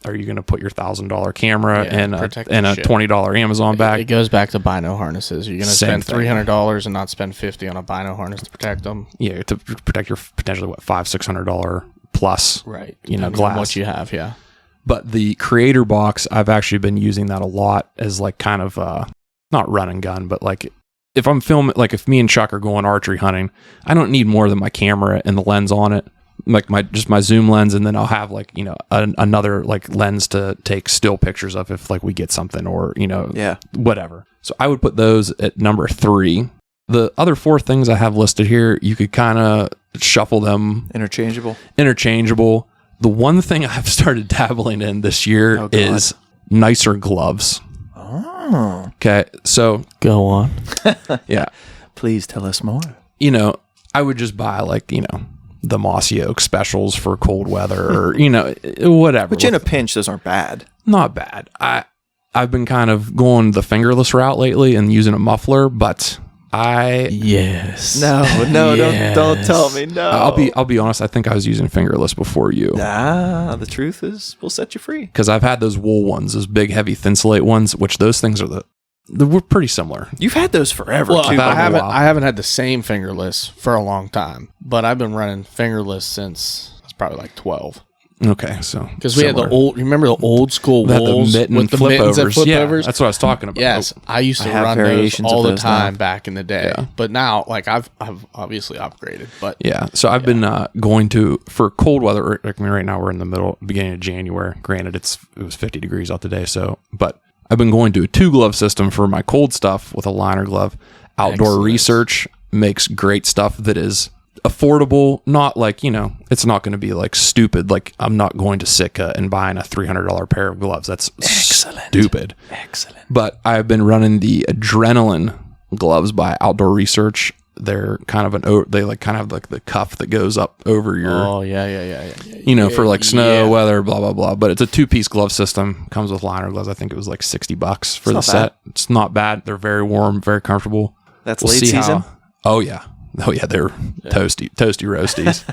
are you going to put your $1,000 camera in a $20 Amazon bag? It goes back to bino harnesses. You're going to Same spend $300 and not spend $50 on a bino harness to protect them. Yeah, to protect your potentially $500-$600 plus, right? Glass. What you have, yeah. But the Creator Box, I've actually been using that a lot as like kind of not run and gun, but like if I'm filming, like if me and Chuck are going archery hunting, I don't need more than my camera and the lens on it, like my zoom lens, and then I'll have like another like lens to take still pictures of if like we get something or whatever. So I would put those at number 3. The other 4 things I have listed here, you could kind of shuffle them Interchangeable. The one thing I've started dabbling in this year is nicer gloves. Oh. Okay, so go on. Yeah. Please tell us more. I would just buy like, the Mossy Oak specials for cold weather or, whatever. Which in a pinch, those aren't bad. Not bad. I've been kind of going the fingerless route lately and using a muffler, but Yes. No, Yes. don't tell me. No. I'll be honest. I think I was using fingerless before you. Nah, the truth is, we'll set you free. Because I've had those wool ones, those big, heavy Thinsulate ones, which those things are we're pretty similar. You've had those forever, Well, too. I haven't had the same fingerless for a long time, but I've been running fingerless since I was probably like 12. Okay, so because we had the old. Remember the old school wools with the flip mittens overs? that flip Yeah, overs? that's what I was talking about. Yes, I used to run those all the time back in the day. Yeah. But now, like I've obviously upgraded. But yeah, so I've been going to for cold weather. Like right now, we're in the beginning of January. Granted, it was 50 degrees out today. So, but I've been going to a 2-glove system for my cold stuff with a liner glove. Outdoor Research makes great stuff that is affordable, not like, it's not going to be like stupid. Like I'm not going to Sitka and buying a $300 pair of gloves. That's stupid. Excellent. But I've been running the Adrenaline gloves by Outdoor Research. They're kind of they like kind of like the cuff that goes up over your. Oh yeah. For like snow, weather, blah blah blah. But it's a 2-piece glove system. Comes with liner gloves. I think it was like $60 for the set. It's not bad. They're very warm, very comfortable. That's late season. Oh yeah, they're toasty roasties.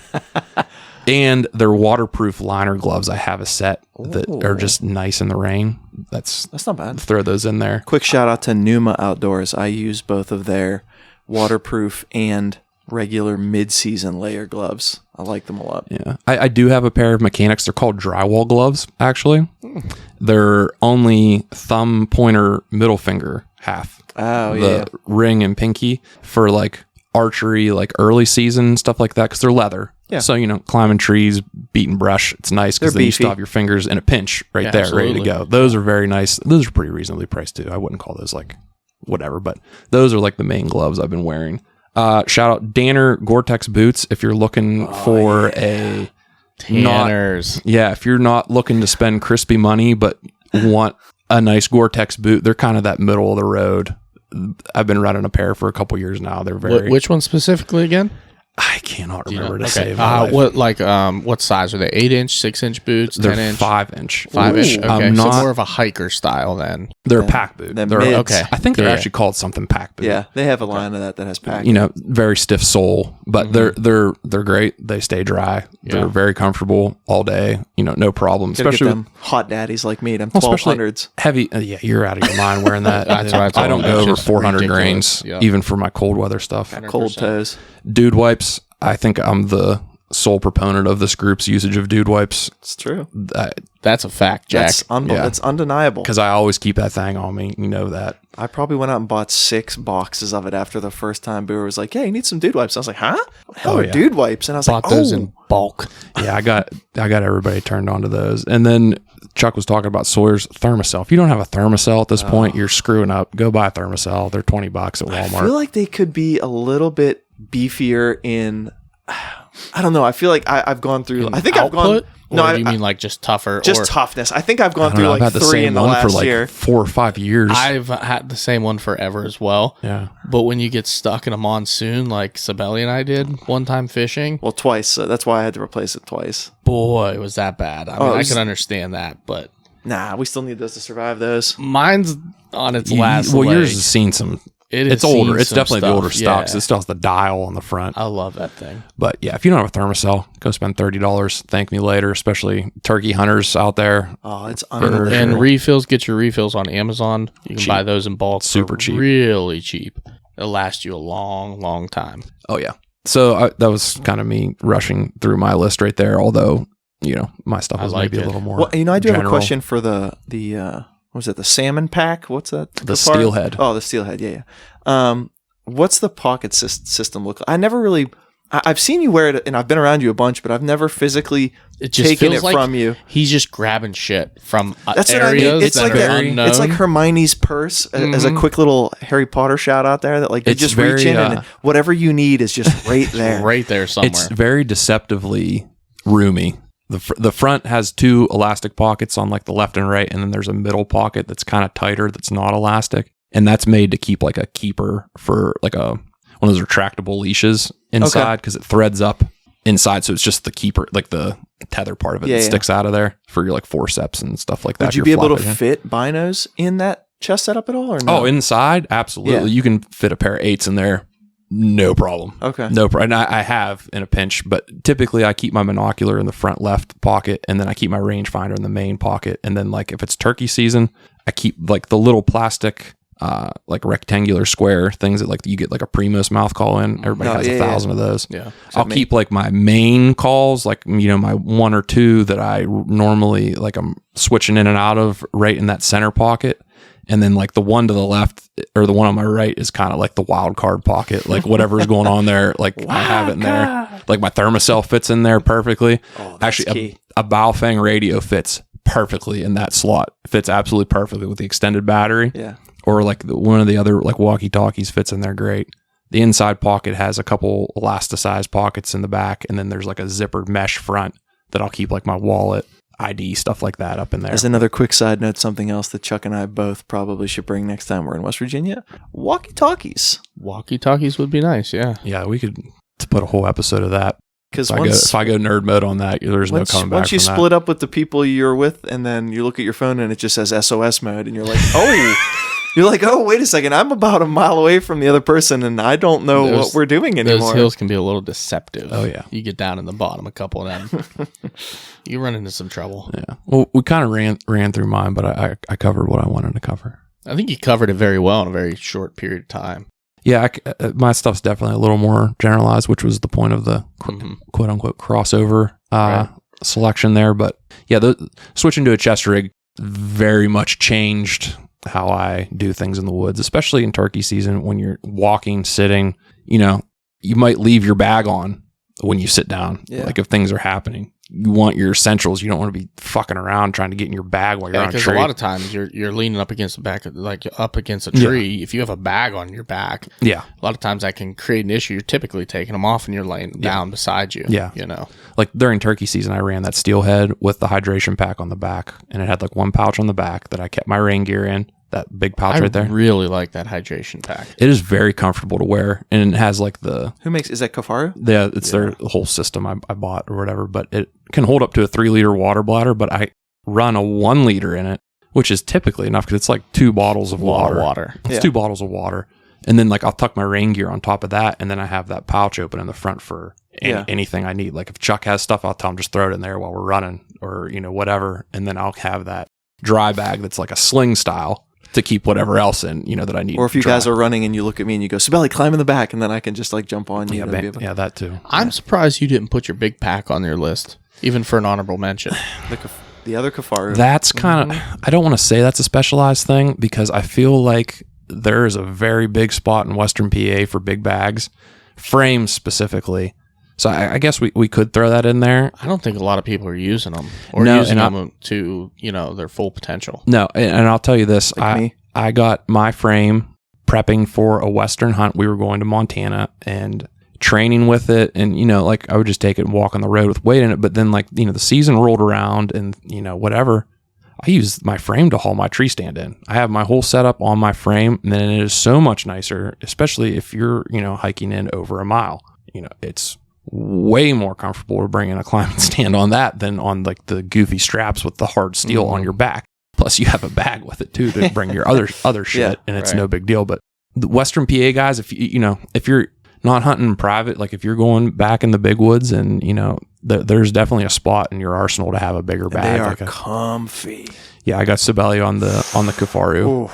And they're waterproof liner gloves. I have a set that are just nice in the rain. That's not bad. Throw those in there. Quick shout out to Numa Outdoors. I use both of their waterproof and regular mid-season layer gloves. I like them a lot. Yeah, I do have a pair of mechanics. They're called drywall gloves, actually. They're only thumb, pointer, middle finger half. Oh, the ring and pinky for like archery, like early season, stuff like that, because they're leather. Yeah. So, climbing trees, beating brush, it's nice because then you still have your fingers in a pinch right there, absolutely. ready to go. Those are very nice. Those are pretty reasonably priced too. I wouldn't call those like whatever, but those are like the main gloves I've been wearing. Shout out Danner Gore-Tex boots if you're looking for a Tanners. if you're not looking to spend crispy money but want a nice Gore-Tex boot, they're kind of that middle of the road. I've been running a pair for a couple years now. They're very. Which one specifically again? I cannot remember to say. save. What size are they? 8-inch, 6-inch boots? They're 10-inch? 5-inch. 5-inch. Okay, I'm so not, more of a hiker style then. They're a pack boot. They're okay. I think they're actually called something pack boot. Yeah, they have a line of that has pack. Very stiff sole, but they're great. They stay dry. They're very comfortable all day. No problem. Gotta especially get them hot daddies like me. Them 1200s. Heavy. You're out of your mind wearing that. That's what I don't go over 400 ridiculous. grains, even for my cold weather stuff. 100%. Cold toes. Dude wipes. I think I'm the sole proponent of this group's usage of dude wipes. It's true. That's a fact, Jack. That's undeniable. Because I always keep that thing on me. You know that. I probably went out and bought 6 boxes of it after the first time Booer was like, "Yeah, you need some dude wipes." I was like, "Huh? What the hell are dude wipes?" And I was bought those in bulk. Yeah, I got everybody turned on to those. And then Chuck was talking about Sawyer's Thermacell. If you don't have a Thermacell at this point, you're screwing up. Go buy a Thermacell. They're $20 at Walmart. I feel like they could be a little bit beefier in. I don't know. I feel like I've gone through. I think I've gone. No, do you mean like just tougher? Just or, toughness. I think I've gone I don't through know, I've like had the 3 same in the one for last like year. 4 or 5 years. I've had the same one forever as well. Yeah. But when you get stuck in a monsoon, like Sabelli and I did one time fishing, Well, twice. So that's why I had to replace it twice. boy, was that bad. I mean, it I was- can understand that, but Nah, we still need those to survive those. mine's on its last well, leg. yours has seen some. It has It's older. seen It's some definitely the stuff, older stock. yeah. So it still has the dial on the front. I love that thing. But yeah, if you don't have a Thermacell, go spend $30. Thank me later, especially turkey hunters out there. Oh, it's For- unbelievable. And refills, get your refills on Amazon. You can Cheap. buy those in bulk. Super for cheap. Really cheap. It'll last you a long, long time. Oh yeah. So that was kind of me rushing through my list right there. Although my stuff I is like maybe it. a little more. Well, I do have a general. question for the what was it, the salmon pack? What's that? The Kafar? steelhead. Oh, the steelhead. Yeah. What's the pocket system look like? I never really. I've seen you wear it, and I've been around you a bunch, but I've never physically It just taken feels it like from you. he's just grabbing shit from That's what I mean. areas It's that like are that. unknown. It's like Hermione's purse as a quick little Harry Potter shout out there. That like you It's just reach very, in and whatever you need is just right there. right there somewhere. It's very deceptively roomy. The front has 2 elastic pockets on like the left and right, and then there's a middle pocket that's kind of tighter that's not elastic, and that's made to keep like a keeper for like one of those retractable leashes inside because it threads up inside, so it's just the keeper, like the tether part of it that sticks out of there for your like forceps and stuff like that. Would you be able to fit binos in that chest setup at all, or no? Oh, inside, absolutely. Yeah. You can fit a pair of 8s in there, no problem. Okay. No problem. And I have in a pinch, but typically I keep my binocular in the front left pocket, and then I keep my rangefinder in the main pocket. And then like if it's turkey season, I keep like the little plastic, like rectangular square things that like you get like a Primos mouth call in. Everybody has 1,000 of those. Yeah. I'll keep like my main calls, like my 1 or 2 that I normally like I'm switching in and out of right in that center pocket. And then like the one to the left or the one on my right is kind of like the wild card pocket, like whatever's going on there. Like I have it in there. Like my Thermacell fits in there perfectly. Oh, that's Actually, key. a Baofeng radio fits perfectly in that slot. Fits absolutely perfectly with the extended battery. Yeah. Or like one of the other like walkie-talkies fits in there great. The inside pocket has a couple elasticized pockets in the back, and then there's like a zippered mesh front that I'll keep like my wallet, ID, stuff like that up in there. As another quick side note, something else that Chuck and I both probably should bring next time we're in West Virginia: walkie-talkies. Walkie-talkies would be nice, yeah. Yeah, we could put a whole episode of that. Because If I go nerd mode on that, there's no coming back once you from that. split up with the people you're with, and then you look at your phone and it just says SOS mode, and you're like, oh. You're like, oh, wait a second. I'm about a mile away from the other person, and I don't know what we're doing anymore. Those hills can be a little deceptive. Oh, yeah. You get down in the bottom a couple of them. You run into some trouble. Yeah. Well, we kind of ran through mine, but I covered what I wanted to cover. I think you covered it very well in a very short period of time. Yeah, my stuff's definitely a little more generalized, which was the point of the quote unquote crossover selection there. But yeah, switching to a chest rig very much changed how I do things in the woods, especially in turkey season when you're walking, sitting. You might leave your bag on when you sit down. Yeah. Like if things are happening, you want your essentials. You don't want to be fucking around trying to get in your bag while you're on a Because tree. a lot of times you're leaning up against the back, like up against a tree. If you have a bag on your back, Yeah. a lot of times that can create an issue. You're typically taking them off and you're laying down beside you. Yeah. Like during turkey season, I ran that steelhead with the hydration pack on the back, and it had like one pouch on the back that I kept my rain gear in. That big pouch I right there. really like that hydration pack. It is very comfortable to wear, and it has like Is that Kafaru? their whole system I bought or whatever. But it can hold up to a 3-liter water bladder. But I run a 1 liter in it, which is typically enough because it's like 2 bottles of water. It's 2 bottles of water, and then like I'll tuck my rain gear on top of that, and then I have that pouch open in the front for anything I need. Like if Chuck has stuff, I'll tell him just throw it in there while we're running, or whatever, and then I'll have that dry bag that's like a sling style to keep whatever else in, that I need. Or if you dry. guys are running and you look at me and you go, Sabelli, climb in the back, and then I can just like jump on you. Yeah, that too. I'm surprised you didn't put your big pack on your list, even for an honorable mention. The other Kafaru. That's kind of, I don't want to say that's a specialized thing because I feel like there is a very big spot in Western PA for big bags, frames specifically, So I guess we could throw that in there. I don't think a lot of people are using them or No, using and them to, their full potential. No, and I'll tell you this. Like I got my frame prepping for a Western hunt. We were going to Montana and training with it. And, I would just take it and walk on the road with weight in it. But then the season rolled around and, whatever. I use my frame to haul my tree stand in. I have my whole setup on my frame, and then it is so much nicer, especially if you're, hiking in over a mile. It's way more comfortable bringing a climbing stand on that than on the goofy straps with the hard steel on your back. Plus, you have a bag with it too to bring your other shit, and it's no big deal. But the Western PA guys, if you're not hunting private, if you're going back in the big woods, and there's definitely a spot in your arsenal to have a bigger bag. They are comfy. Yeah, I got Sibeli on the Kafaru. Ooh.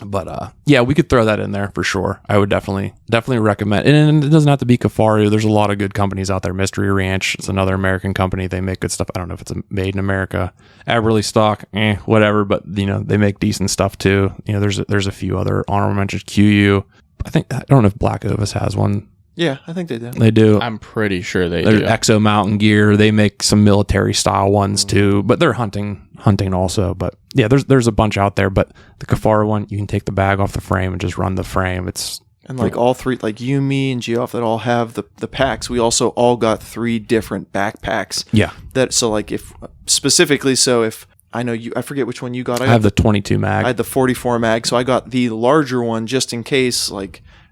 But we could throw that in there for sure. I would definitely recommend. And it doesn't have to be Kafaru. There's a lot of good companies out there. Mystery Ranch, it's another American company. They make good stuff. I don't know if it's made in America. Aberley stock, whatever. But they make decent stuff too. There's a few other honorable mentions. QU. I don't know if Black Ovis has one. Yeah, I think they do. They do. I'm pretty sure they There's do. Exo Mountain Gear. They make some military style ones too, but they're hunting also. But yeah, there's a bunch out there. But the Kafaru one, you can take the bag off the frame and just run the frame. And all three, you, me, and Geoff, that all have the packs. We also all got 3 different backpacks. Yeah. If I know you, I forget which one you got. I have the 22 mag. I had the 44 mag, so I got the larger one just in case.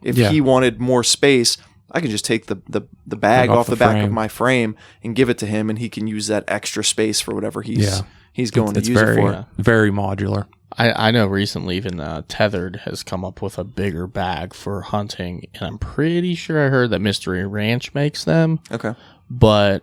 If he wanted more space, I could just take the bag off the back of my frame and give it to him, and he can use that extra space for whatever he's going to use it for. Very modular. I know recently even Tethered has come up with a bigger bag for hunting, and I'm pretty sure I heard that Mystery Ranch makes them. Okay. But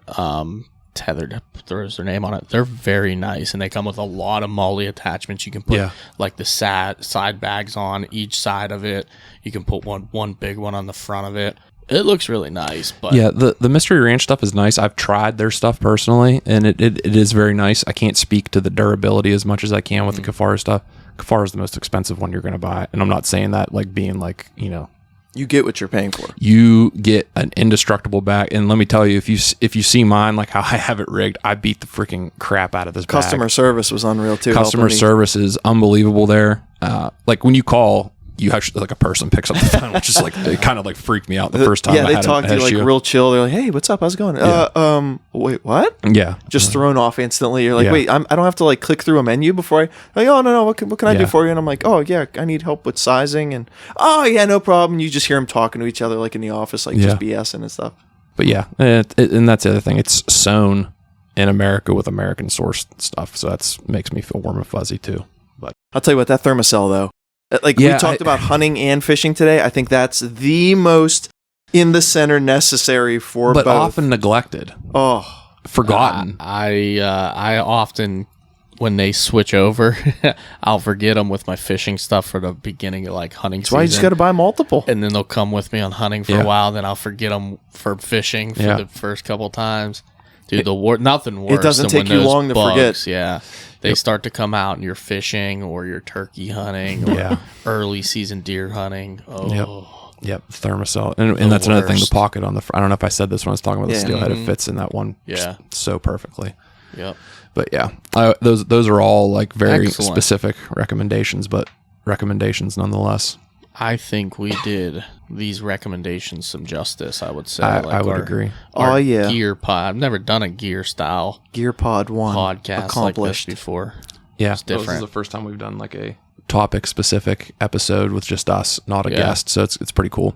Tethered throws their name on it. They're very nice, and they come with a lot of MOLLE attachments. You can put the side bags on each side of it. You can put one big one on the front of it. It looks really nice. But yeah, the Mystery Ranch stuff is nice. I've tried their stuff personally, and it is very nice. I can't speak to the durability as much as I can with the Kafaru stuff. Kafaru is the most expensive one you're going to buy, and I'm not saying that being you get what you're paying for. You get an indestructible bag, and let me tell you, if you see mine, how I have it rigged, I beat the freaking crap out of this bag. Customer service was unreal too. Customer service is unbelievable there. When you call, you actually a person picks up the phone, which is it kind of freaked me out the first time. Yeah, they talk to you real chill. They're like, "Hey, what's up? How's it going?" Yeah. Wait, what? Yeah, just thrown off instantly. You're like, "Wait, I don't have to click through a menu before I." Oh no, what can I do for you? And I'm like, "Oh yeah, I need help with sizing." And oh yeah, no problem. You just hear them talking to each other in the office, just BSing and stuff. But yeah, and that's the other thing. It's sewn in America with American sourced stuff, so that makes me feel warm and fuzzy too. But I'll tell you what, that Thermacell though. We talked about hunting and fishing today. I think that's the most in the center necessary for but both. Often neglected. Oh, forgotten. I often, when they switch over, I'll forget them with my fishing stuff for the beginning of hunting that's season. why you just got to buy multiple. And then they'll come with me on hunting for a while. Then I'll forget them for fishing for the first couple times. Dude, nothing worse. It doesn't than take when you those long to bugs, forget. Yeah. They start to come out and you're fishing or you're turkey hunting or early season deer hunting. Oh. Yep. Thermacell. And that's another thing, the pocket on the I don't know if I said this when I was talking about the steelhead. It fits in that one so perfectly. Yep. But yeah, those are all very Excellent. specific recommendations, but recommendations nonetheless. I think we did these recommendations some justice, I would say. I would agree. Our gear pod. I've never done a gear style Gear Pod 1 podcast accomplished like this before. Yeah. It's different. This is the first time we've done a topic specific episode with just us, not a guest. So it's pretty cool.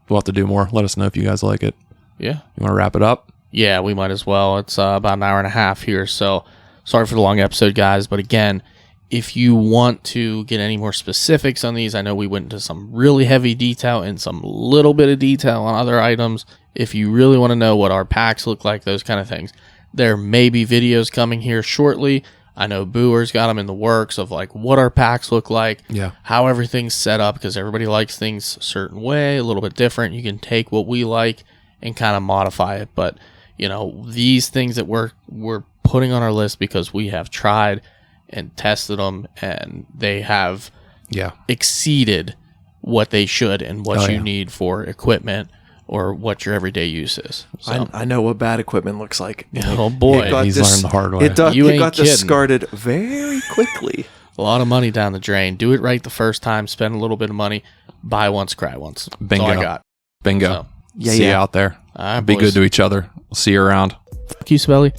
We'll have to do more. Let us know if you guys like it. Yeah. You want to wrap it up? Yeah, we might as well. It's about an hour and a half here. So sorry for the long episode, guys. But again, if you want to get any more specifics on these, I know we went into some really heavy detail and some little bit of detail on other items. If you really want to know what our packs look like, those kind of things, there may be videos coming here shortly. I know Booer's got them in the works of what our packs look like, how everything's set up, because everybody likes things a certain way, a little bit different. You can take what we like and kind of modify it. But, these things that we're putting on our list because we have tried and tested them, and they have exceeded what they should and what you need for equipment or what your everyday use is. So, I know what bad equipment looks like. oh boy, got He's this- learned the hard way. You It ain't got kidding. discarded very quickly. a lot of money down the drain. Do it right the first time. Spend a little bit of money. Buy once, cry once. That's all I Bingo. got. Bingo. So, Yeah, See you yeah. out there. all right, Be boys. good to each other. We'll see you around. Fuck you, Smelly.